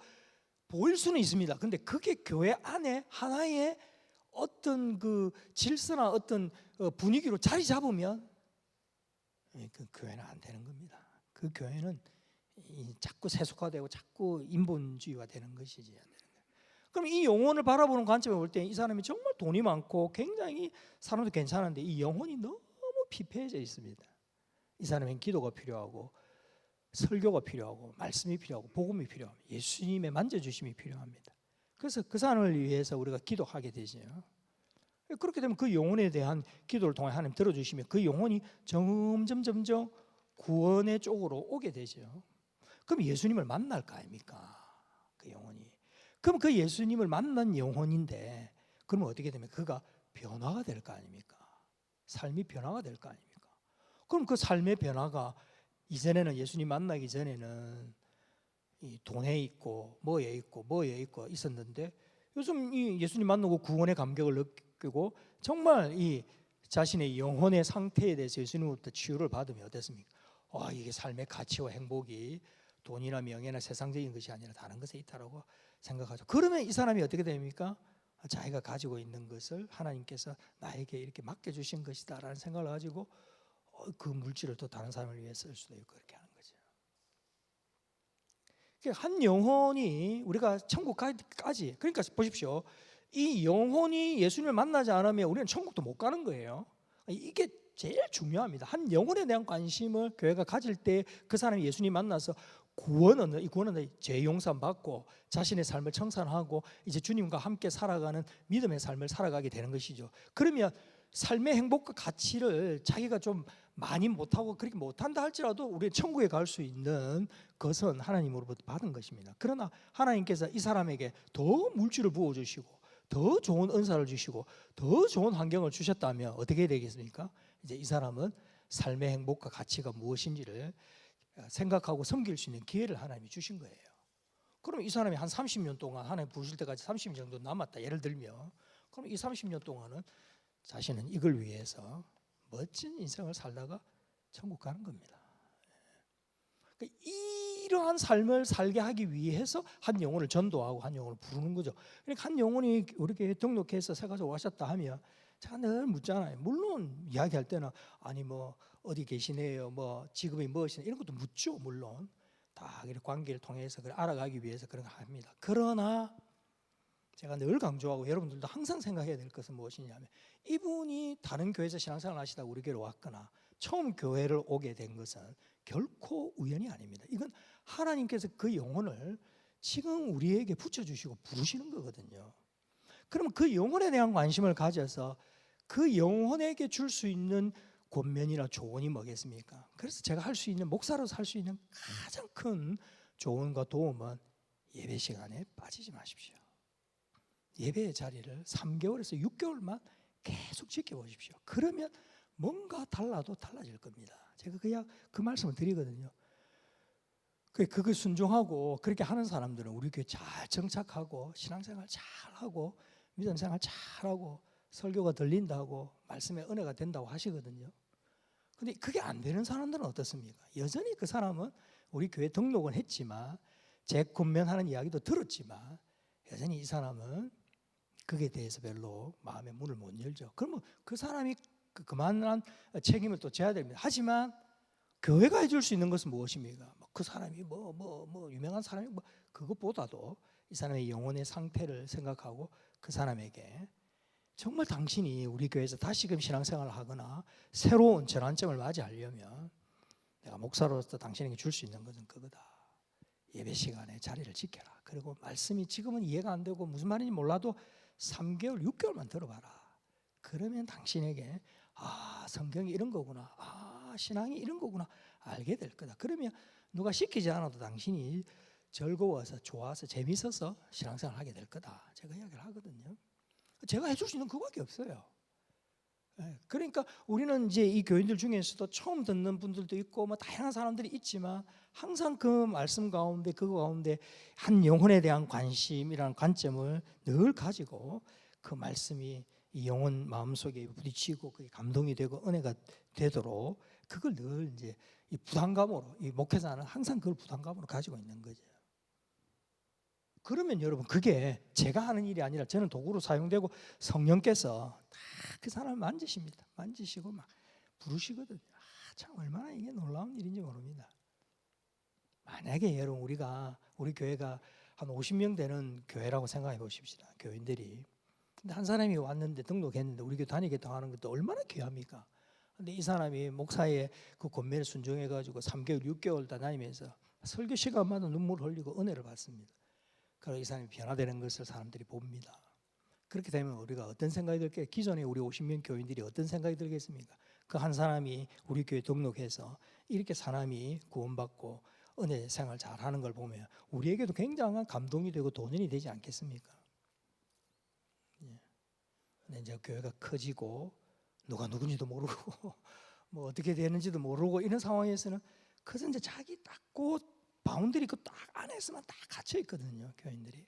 보일 수는 있습니다. 근데 그게 교회 안에 하나의 어떤 그 질서나 어떤 분위기로 자리 잡으면 그 교회는 안 되는 겁니다. 그 교회는 자꾸 세속화되고 자꾸 인본주의가 되는 것이지. 그럼 이 영혼을 바라보는 관점에 볼 때 이 사람이 정말 돈이 많고 굉장히 사람도 괜찮은데 이 영혼이 너무 피폐해져 있습니다. 이 사람은 기도가 필요하고 설교가 필요하고 말씀이 필요하고 복음이 필요하고 예수님의 만져주심이 필요합니다. 그래서 그 사람을 위해서 우리가 기도하게 되죠. 그렇게 되면 그 영혼에 대한 기도를 통해 하나님 들어주시면 그 영혼이 점점 구원의 쪽으로 오게 되죠. 그럼 예수님을 만날 거 아닙니까? 그 영혼이. 그럼 그 예수님을 만난 영혼인데 그러면 어떻게 되면 그가 변화가 될 거 아닙니까? 삶이 변화가 될 거 아닙니까? 그럼 그 삶의 변화가 이전에는 예수님 만나기 전에는 이 돈에 있고 뭐에 있고 있었는데 요즘 이 예수님 만나고 구원의 감격을 느끼고 정말 이 자신의 영혼의 상태에 대해서 예수님으로부터 치유를 받으면 어떻습니까? 이게 삶의 가치와 행복이 돈이나 명예나 세상적인 것이 아니라 다른 것에 있다라고 생각하죠. 그러면 이 사람이 어떻게 됩니까? 자기가 가지고 있는 것을 하나님께서 나에게 이렇게 맡겨주신 것이다라는 생각을 가지고 그 물질을 또 다른 사람을 위해 쓸 수도 있고 그렇게 하는 거죠. 한 영혼이 우리가 천국까지 그러니까 보십시오. 이 영혼이 예수님을 만나지 않으면 우리는 천국도 못 가는 거예요. 이게 제일 중요합니다. 한 영혼에 대한 관심을 교회가 가질 때 그 사람이 예수님 만나서 이 구원은 죄 용서 받고 자신의 삶을 청산하고 이제 주님과 함께 살아가는 믿음의 삶을 살아가게 되는 것이죠. 그러면 삶의 행복과 가치를 자기가 좀 많이 못하고 그렇게 못한다 할지라도 우리 천국에 갈 수 있는 것은 하나님으로부터 받은 것입니다. 그러나 하나님께서 이 사람에게 더 물질을 부어주시고 더 좋은 은사를 주시고 더 좋은 환경을 주셨다면 어떻게 되겠습니까? 이제 이 사람은 삶의 행복과 가치가 무엇인지를 생각하고 섬길 수 있는 기회를 하나님이 주신 거예요. 그럼 이 사람이 한 30년 동안 하나님 부르실 때까지 30년 정도 남았다 예를 들면 그럼 이 30년 동안은 자신은 이걸 위해서 멋진 인생을 살다가 천국 가는 겁니다. 그러니까 이러한 삶을 살게 하기 위해서 한 영혼을 전도하고 한 영혼을 부르는 거죠. 그러니까 한 영혼이 이렇게 등록해서 세가지고 오셨다 하면 제가 늘 묻잖아요. 물론 이야기할 때는 아니 뭐 어디 계시네요, 뭐 직업이 무엇이냐 이런 것도 묻죠. 물론 다 이렇게 관계를 통해서 알아가기 위해서 그런 거 합니다. 그러나 제가 늘 강조하고 여러분들도 항상 생각해야 될 것은 무엇이냐면 이분이 다른 교회에서 신앙생활을 하시다가 우리 교회로 왔거나 처음 교회를 오게 된 것은 결코 우연이 아닙니다. 이건 하나님께서 그 영혼을 지금 우리에게 붙여주시고 부르시는 거거든요. 그럼 그 영혼에 대한 관심을 가져서 그 영혼에게 줄 수 있는 권면이나 조언이 뭐겠습니까? 그래서 제가 할 수 있는 목사로서 할 수 있는 가장 큰 조언과 도움은 예배 시간에 빠지지 마십시오. 예배의 자리를 3개월에서 6개월만 계속 지켜보십시오. 그러면 뭔가 달라도 달라질 겁니다. 제가 그냥 그 말씀을 드리거든요. 그거 순종하고 그렇게 하는 사람들은 우리 교회 잘 정착하고 신앙생활 잘하고 믿음생활 잘하고 설교가 들린다고 말씀의 은혜가 된다고 하시거든요. 근데 그게 안 되는 사람들은 어떻습니까? 여전히 그 사람은 우리 교회 등록은 했지만 재권면하는 이야기도 들었지만 여전히 이 사람은 그게 대해서 별로 마음의 문을 못 열죠. 그러면 그 사람이 그만한 책임을 또 져야 됩니다. 하지만 교회가 해줄 수 있는 것은 무엇입니까? 그 사람이 뭐 유명한 사람이 뭐 그것보다도 이 사람의 영혼의 상태를 생각하고 그 사람에게 정말 당신이 우리 교회에서 다시금 신앙생활을 하거나 새로운 전환점을 맞이하려면 내가 목사로서 당신에게 줄 수 있는 것은 그거다. 예배 시간에 자리를 지켜라. 그리고 말씀이 지금은 이해가 안 되고 무슨 말인지 몰라도 3개월, 6개월만 들어봐라. 그러면 당신에게 성경이 이런 거구나. 신앙이 이런 거구나. 알게 될 거다. 그러면 누가 시키지 않아도 당신이 즐거워서 좋아서 재밌어서 신앙생활을 하게 될 거다. 제가 이야기를 하거든요. 제가 해줄 수 있는 그거밖에 없어요. 그러니까 우리는 이제 이 교인들 중에서도 처음 듣는 분들도 있고 뭐 다양한 사람들이 있지만 항상 그 말씀 가운데 그거 가운데 한 영혼에 대한 관심이라는 관점을 늘 가지고 그 말씀이 이 영혼 마음속에 부딪히고 그게 감동이 되고 은혜가 되도록 그걸 늘 이제 이 부담감으로 이 목회자는 항상 그걸 부담감으로 가지고 있는 거죠. 그러면 여러분 그게 제가 하는 일이 아니라 저는 도구로 사용되고 성령께서 다 그 사람을 만지십니다. 만지시고 막 부르시거든요. 참 얼마나 이게 놀라운 일인지 모릅니다. 만약에 여러분 우리 교회가 한 50명 되는 교회라고 생각해 보십시다. 교인들이. 근데 한 사람이 왔는데 등록했는데 우리 교회 다니겠다고 하는 것도 얼마나 귀합니까? 근데 이 사람이 목사의 그 권면에 순종해 가지고 3개월, 6개월 다 다니면서 설교 시간마다 눈물 흘리고 은혜를 받습니다. 그래서 이 사람이 변화되는 것을 사람들이 봅니다. 그렇게 되면 우리가 어떤 생각이 들게? 기존에 우리 50명 교인들이 어떤 생각이 들겠습니까? 그 한 사람이 우리 교회 등록해서 이렇게 사람이 구원받고 은혜 생활 잘하는 걸 보면 우리에게도 굉장한 감동이 되고 도전이 되지 않겠습니까? 근데 이제 교회가 커지고 누가 누군지도 모르고 뭐 어떻게 되는지도 모르고 이런 상황에서는 그래서 이제 자기 딱 그 바운더리 그 딱 안에서만 딱 갇혀 있거든요, 교인들이.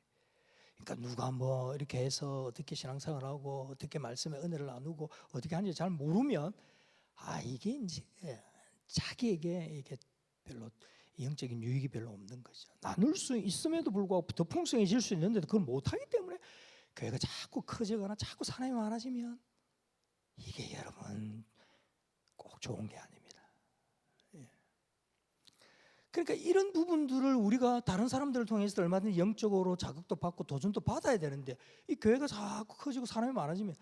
그러니까 누가 뭐 이렇게 해서 어떻게 신앙생활을 하고 어떻게 말씀의 은혜를 나누고 어떻게 하는지 잘 모르면 이게 이제 자기에게 이게 별로 영적인 유익이 별로 없는 거죠. 나눌 수 있음에도 불구하고 더 풍성해질 수 있는데도 그걸 못하기 때문에 교회가 자꾸 커지거나 자꾸 사람이 많아지면 이게 여러분 꼭 좋은 게 아닙니다. 그러니까 이런 부분들을 우리가 다른 사람들을 통해서 얼마든지 영적으로 자극도 받고 도전도 받아야 되는데 이 교회가 자꾸 커지고 사람이 많아지면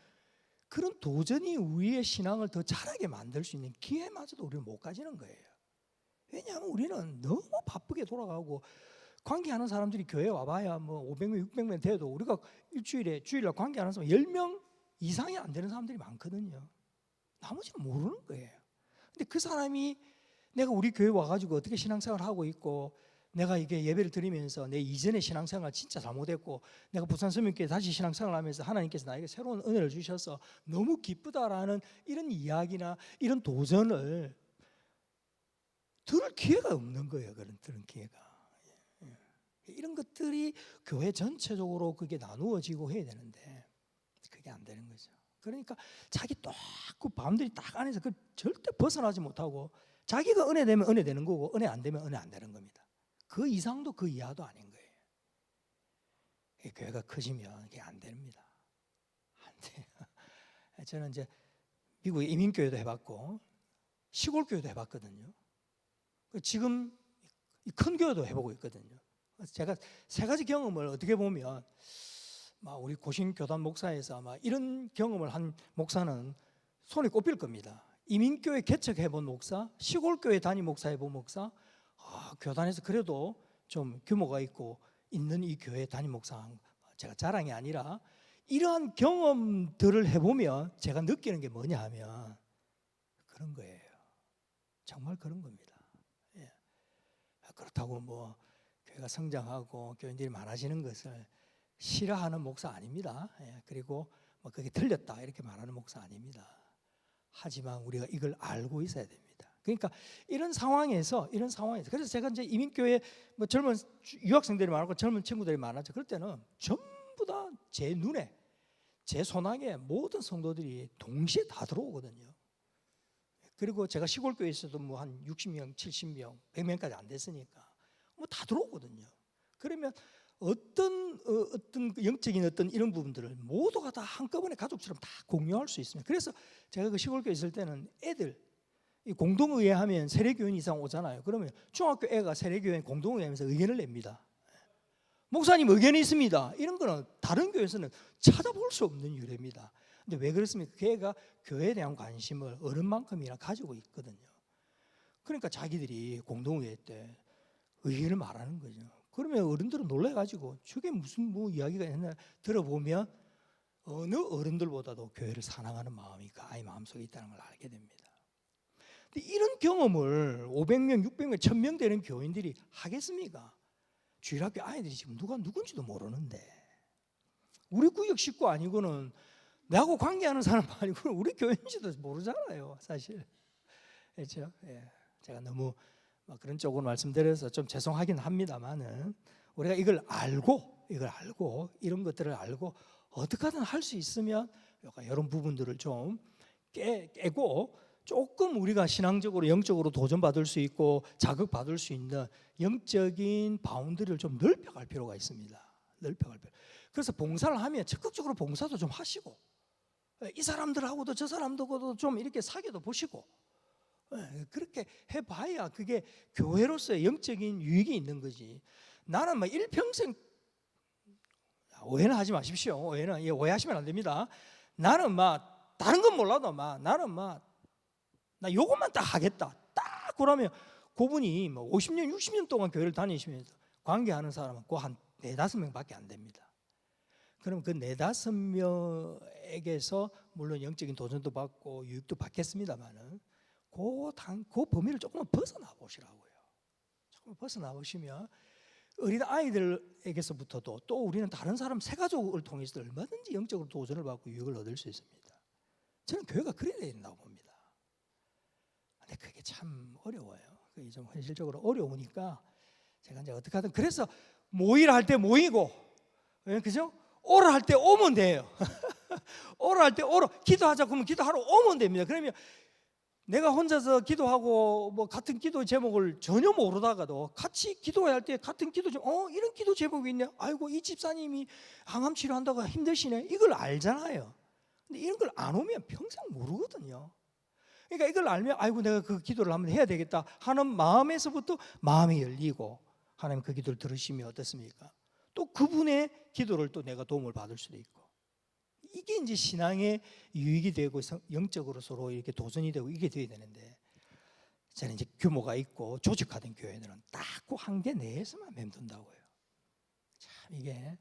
그런 도전이 우리의 신앙을 더 자라게 만들 수 있는 기회마저도 우리는 못 가지는 거예요. 왜냐하면 우리는 너무 바쁘게 돌아가고 관계하는 사람들이 교회에 와봐야 뭐 500명, 600명 돼도 우리가 주일날 관계하는 사람 10명 이상이 안 되는 사람들이 많거든요. 나머지는 모르는 거예요. 근데 그 사람이 내가 우리 교회 와가지고 어떻게 신앙생활을 하고 있고 내가 이게 예배를 드리면서 내 이전의 신앙생활 진짜 잘못했고 내가 부산서민교회 다시 신앙생활을 하면서 하나님께서 나에게 새로운 은혜를 주셔서 너무 기쁘다라는 이런 이야기나 이런 도전을 들을 기회가 없는 거예요. 그런 기회가. 이런 것들이 교회 전체적으로 그게 나누어지고 해야 되는데 그게 안 되는 거죠. 그러니까 자기 딱 그 마음들이 딱 안에서 그 절대 벗어나지 못하고 자기가 은혜 되면 은혜 되는 거고 은혜 안 되면 은혜 안 되는 겁니다. 그 이상도 그 이하도 아닌 거예요. 교회가 커지면 이게 안 됩니다. 안 돼요. 저는 이제 미국에 이민교회도 해봤고 시골 교회도 해봤거든요. 지금 큰 교회도 해보고 있거든요. 제가 세 가지 경험을 어떻게 보면 우리 고신교단 목사에서 아마 이런 경험을 한 목사는 손에 꼽힐 겁니다. 이민교회 개척해본 목사, 시골교회 담임 목사 해본 목사, 교단에서 그래도 좀 규모가 있고 있는 이 교회 담임 목사, 제가 자랑이 아니라 이러한 경험들을 해보면 제가 느끼는 게 뭐냐 하면 그런 거예요. 정말 그런 겁니다. 그렇다고 뭐 교회가 성장하고 교인들이 많아지는 것을 싫어하는 목사 아닙니다. 그리고 뭐 그게 틀렸다 이렇게 말하는 목사 아닙니다. 하지만 우리가 이걸 알고 있어야 됩니다. 그러니까 이런 상황에서 그래서 제가 이제 이민교회 뭐 젊은 유학생들이 많고 젊은 친구들이 많았죠. 그럴 때는 전부 다 제 눈에 제 손안에 모든 성도들이 동시에 다 들어오거든요. 그리고 제가 시골교회에 있어도 뭐 한 60명, 70명, 100명까지 안 됐으니까 뭐 다 들어오거든요. 그러면 어떤 영적인 어떤 이런 부분들을 모두가 다 한꺼번에 가족처럼 다 공유할 수 있습니다. 그래서 제가 그 시골교회 있을 때는 애들 이 공동의회 하면 세례교인 이상 오잖아요. 그러면 중학교 애가 세례교인 공동의회하면서 의견을 냅니다. 목사님 의견이 있습니다. 이런 거는 다른 교회에서는 찾아볼 수 없는 유래입니다. 근데 왜 그렇습니까? 그 애가 교회에 대한 관심을 어른만큼이나 가지고 있거든요. 그러니까 자기들이 공동의회 때 의견을 말하는 거죠. 그러면 어른들은 놀라가지고 저게 무슨 뭐 이야기가 있나 들어보면 어느 어른들보다도 교회를 사랑하는 마음이 그 아이 마음속에 있다는 걸 알게 됩니다. 근데 이런 경험을 500명, 600명, 1000명 되는 교인들이 하겠습니까? 주일학교 아이들이 지금 누가 누군지도 모르는데, 우리 구역 식구 아니고는 나하고 관계하는 사람 아니고는 우리 교인지도 모르잖아요, 사실. 그렇죠? 예. 제가 너무 그런 쪽으로 말씀드려서 좀 죄송하긴 합니다만은, 우리가 이걸 알고 이런 것들을 알고 어떻게든 할 수 있으면 이런 부분들을 좀 깨고 조금 우리가 신앙적으로 영적으로 도전받을 수 있고 자극받을 수 있는 영적인 바운드리를 좀 넓혀갈 필요가 있습니다. 넓혀갈 필요. 그래서 봉사를 하면 적극적으로 봉사도 좀 하시고, 이 사람들하고도 저 사람들하고도 좀 이렇게 사귀어도 보시고, 그렇게 해봐야 그게 교회로서의 영적인 유익이 있는 거지. 나는 막 일평생, 오해는 하지 마십시오. 오해하시면 안 됩니다. 나는 막 다른 건 몰라도 나는 나 요것만 딱 하겠다. 딱 그러면 그분이 50년, 60년 동안 교회를 다니시면서 관계하는 사람은 그 한 4-5명밖에 안 됩니다. 그럼 그 4-5명에게서 물론 영적인 도전도 받고 유익도 받겠습니다만은 그 범위를 조금만 벗어나 보시라고요. 조금 벗어나 보시면 어린 아이들에게서부터도 또 우리는 다른 사람 새 가족을 통해서 얼마든지 영적으로 도전을 받고 유익을 얻을 수 있습니다. 저는 교회가 그래야 된다고 봅니다. 근데 그게 참 어려워요. 그게 좀 현실적으로 어려우니까 제가 이제 어떻게 하든, 그래서 모이라 할 때 모이고, 그죠? 오라 할 때 오면 돼요. 오라 할 때 기도하자 그러면 기도하러 오면 됩니다. 그러면 내가 혼자서 기도하고 같은 기도 제목을 전혀 모르다가도 같이 기도해야 할 때 같은 기도 제목, 이런 기도 제목이 있네. 아이고, 이 집사님이 항암 치료한다고 힘드시네. 이걸 알잖아요. 근데 이런 걸 안 오면 평생 모르거든요. 그러니까 이걸 알면 아이고, 내가 그 기도를 한번 해야 되겠다 하는 마음에서부터 마음이 열리고, 하나님 그 기도를 들으시면 어떻습니까? 또 그분의 기도를 또 내가 도움을 받을 수도 있고, 이게 이제 신앙의 유익이 되고 영적으로 서로 이렇게 도전이 되고 이게 돼야 되는데, 저는 이제 규모가 있고 조직화된 교회들은 딱 그 한계 내에서만 맴돈다고요. 참 이게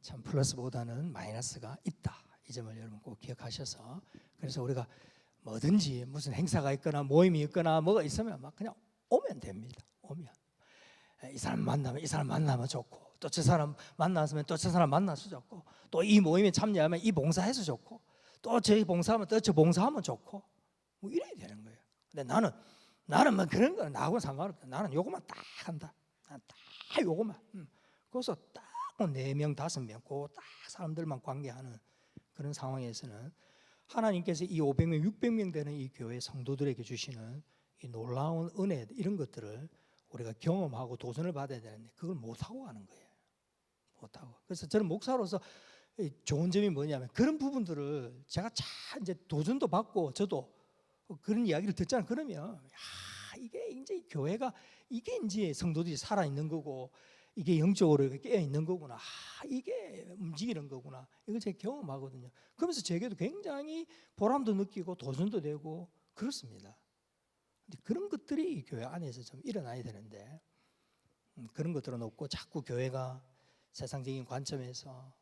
참 플러스보다는 마이너스가 있다. 이 점을 여러분 꼭 기억하셔서, 그래서 우리가 뭐든지 무슨 행사가 있거나 모임이 있거나 뭐가 있으면 막 그냥 오면 됩니다. 오면 이 사람 만나면 좋고, 또 저 사람 만났으면 또 저 사람 만나서 좋고, 또 이 모임에 참여하면 이 봉사해서 좋고, 또 저 봉사하면 또 저 봉사하면 좋고, 뭐 이래야 되는 거예요. 근데 나는 뭐 그런 거는 나하고는 상관없다. 나는 요것만 딱 한다. 나는 딱 요것만. 그래서 딱 4명 5명 그 딱 사람들만 관계하는 그런 상황에서는 하나님께서 이 500명 600명 되는 이 교회 성도들에게 주시는 이 놀라운 은혜, 이런 것들을 우리가 경험하고 도전을 받아야 되는데 그걸 못하고 가는 거예요. 못하고. 그래서 저는 목사로서 좋은 점이 뭐냐면, 그런 부분들을 제가 잘 이제 도전도 받고 저도 그런 이야기를 듣잖아요. 그러면 이게 이제 교회가 이게 이제 성도들이 살아 있는 거고, 이게 영적으로 깨어 있는 거구나. 이게 움직이는 거구나. 이걸 제가 경험하거든요. 그러면서 제게도 굉장히 보람도 느끼고 도전도 되고 그렇습니다. 그런 것들이 이 교회 안에서 좀 일어나야 되는데, 그런 것들은 없고 자꾸 교회가 세상적인 관점에서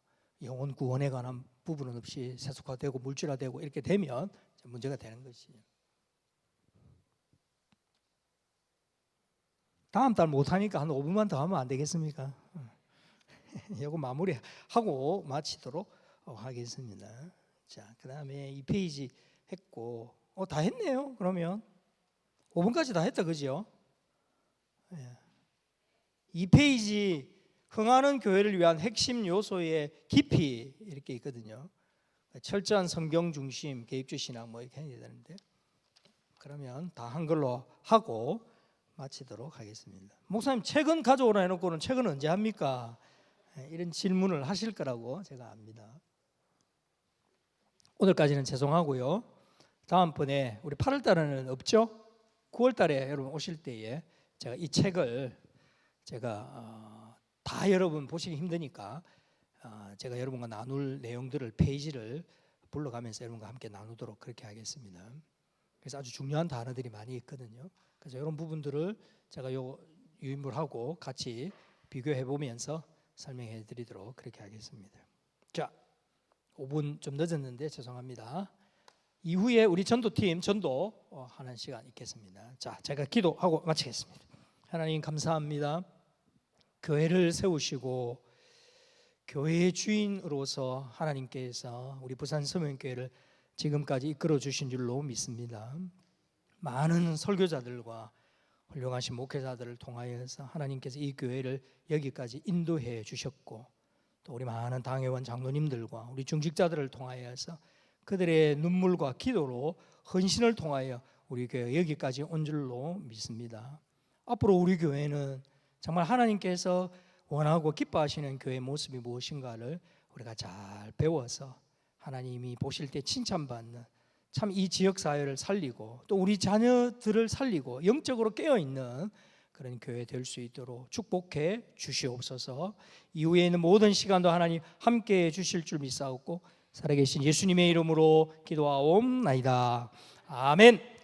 영혼 구원에 관한 부분은 없이 세속화되고 물질화되고 이렇게 되면 문제가 되는 것이. 다음 달 못하니까 한 5분만 더 하면 안 되겠습니까? 이거 마무리하고 마치도록 하겠습니다. 자, 그 다음에 2페이지 했고, 다 했네요. 그러면 5분까지 다 했다, 그죠? 2페이지 흥하는 교회를 위한 핵심 요소의 깊이 이렇게 있거든요. 철저한 성경 중심 개입주 신앙 뭐 이렇게 해야 되는데, 그러면 다 한글로 하고 마치도록 하겠습니다. 목사님, 책은 가져오라 해놓고는 책은 언제 합니까? 이런 질문을 하실 거라고 제가 압니다. 오늘까지는 죄송하고요. 다음번에 우리 8월 달에는 없죠? 9월 달에 여러분 오실 때에 제가 이 책을 제가 다 여러분 보시기 힘드니까 제가 여러분과 나눌 내용들을 페이지를 불러가면서 여러분과 함께 나누도록 그렇게 하겠습니다. 그래서 아주 중요한 단어들이 많이 있거든요. 그래서 이런 부분들을 제가 요 유인물하고 같이 비교해 보면서 설명해 드리도록 그렇게 하겠습니다. 자, 5분 좀 늦었는데 죄송합니다. 이후에 우리 전도팀 전도하는 시간 있겠습니다. 자, 제가 기도하고 마치겠습니다. 하나님 감사합니다. 교회를 세우시고 교회의 주인으로서 하나님께서 우리 부산 서명교회를 지금까지 이끌어 주신 줄로 믿습니다. 많은 설교자들과 훌륭하신 목회자들을 통하여서 하나님께서 이 교회를 여기까지 인도해 주셨고, 또 우리 많은 당회원 장로님들과 우리 중직자들을 통하여서 그들의 눈물과 기도로 헌신을 통하여 우리 교회 여기까지 온 줄로 믿습니다. 앞으로 우리 교회는 정말 하나님께서 원하고 기뻐하시는 교회의 모습이 무엇인가를 우리가 잘 배워서 하나님이 보실 때 칭찬받는 참 이 지역사회를 살리고 또 우리 자녀들을 살리고 영적으로 깨어있는 그런 교회 될 수 있도록 축복해 주시옵소서. 이후에 있는 모든 시간도 하나님 함께해 주실 줄 믿사옵고 살아계신 예수님의 이름으로 기도하옵나이다. 아멘.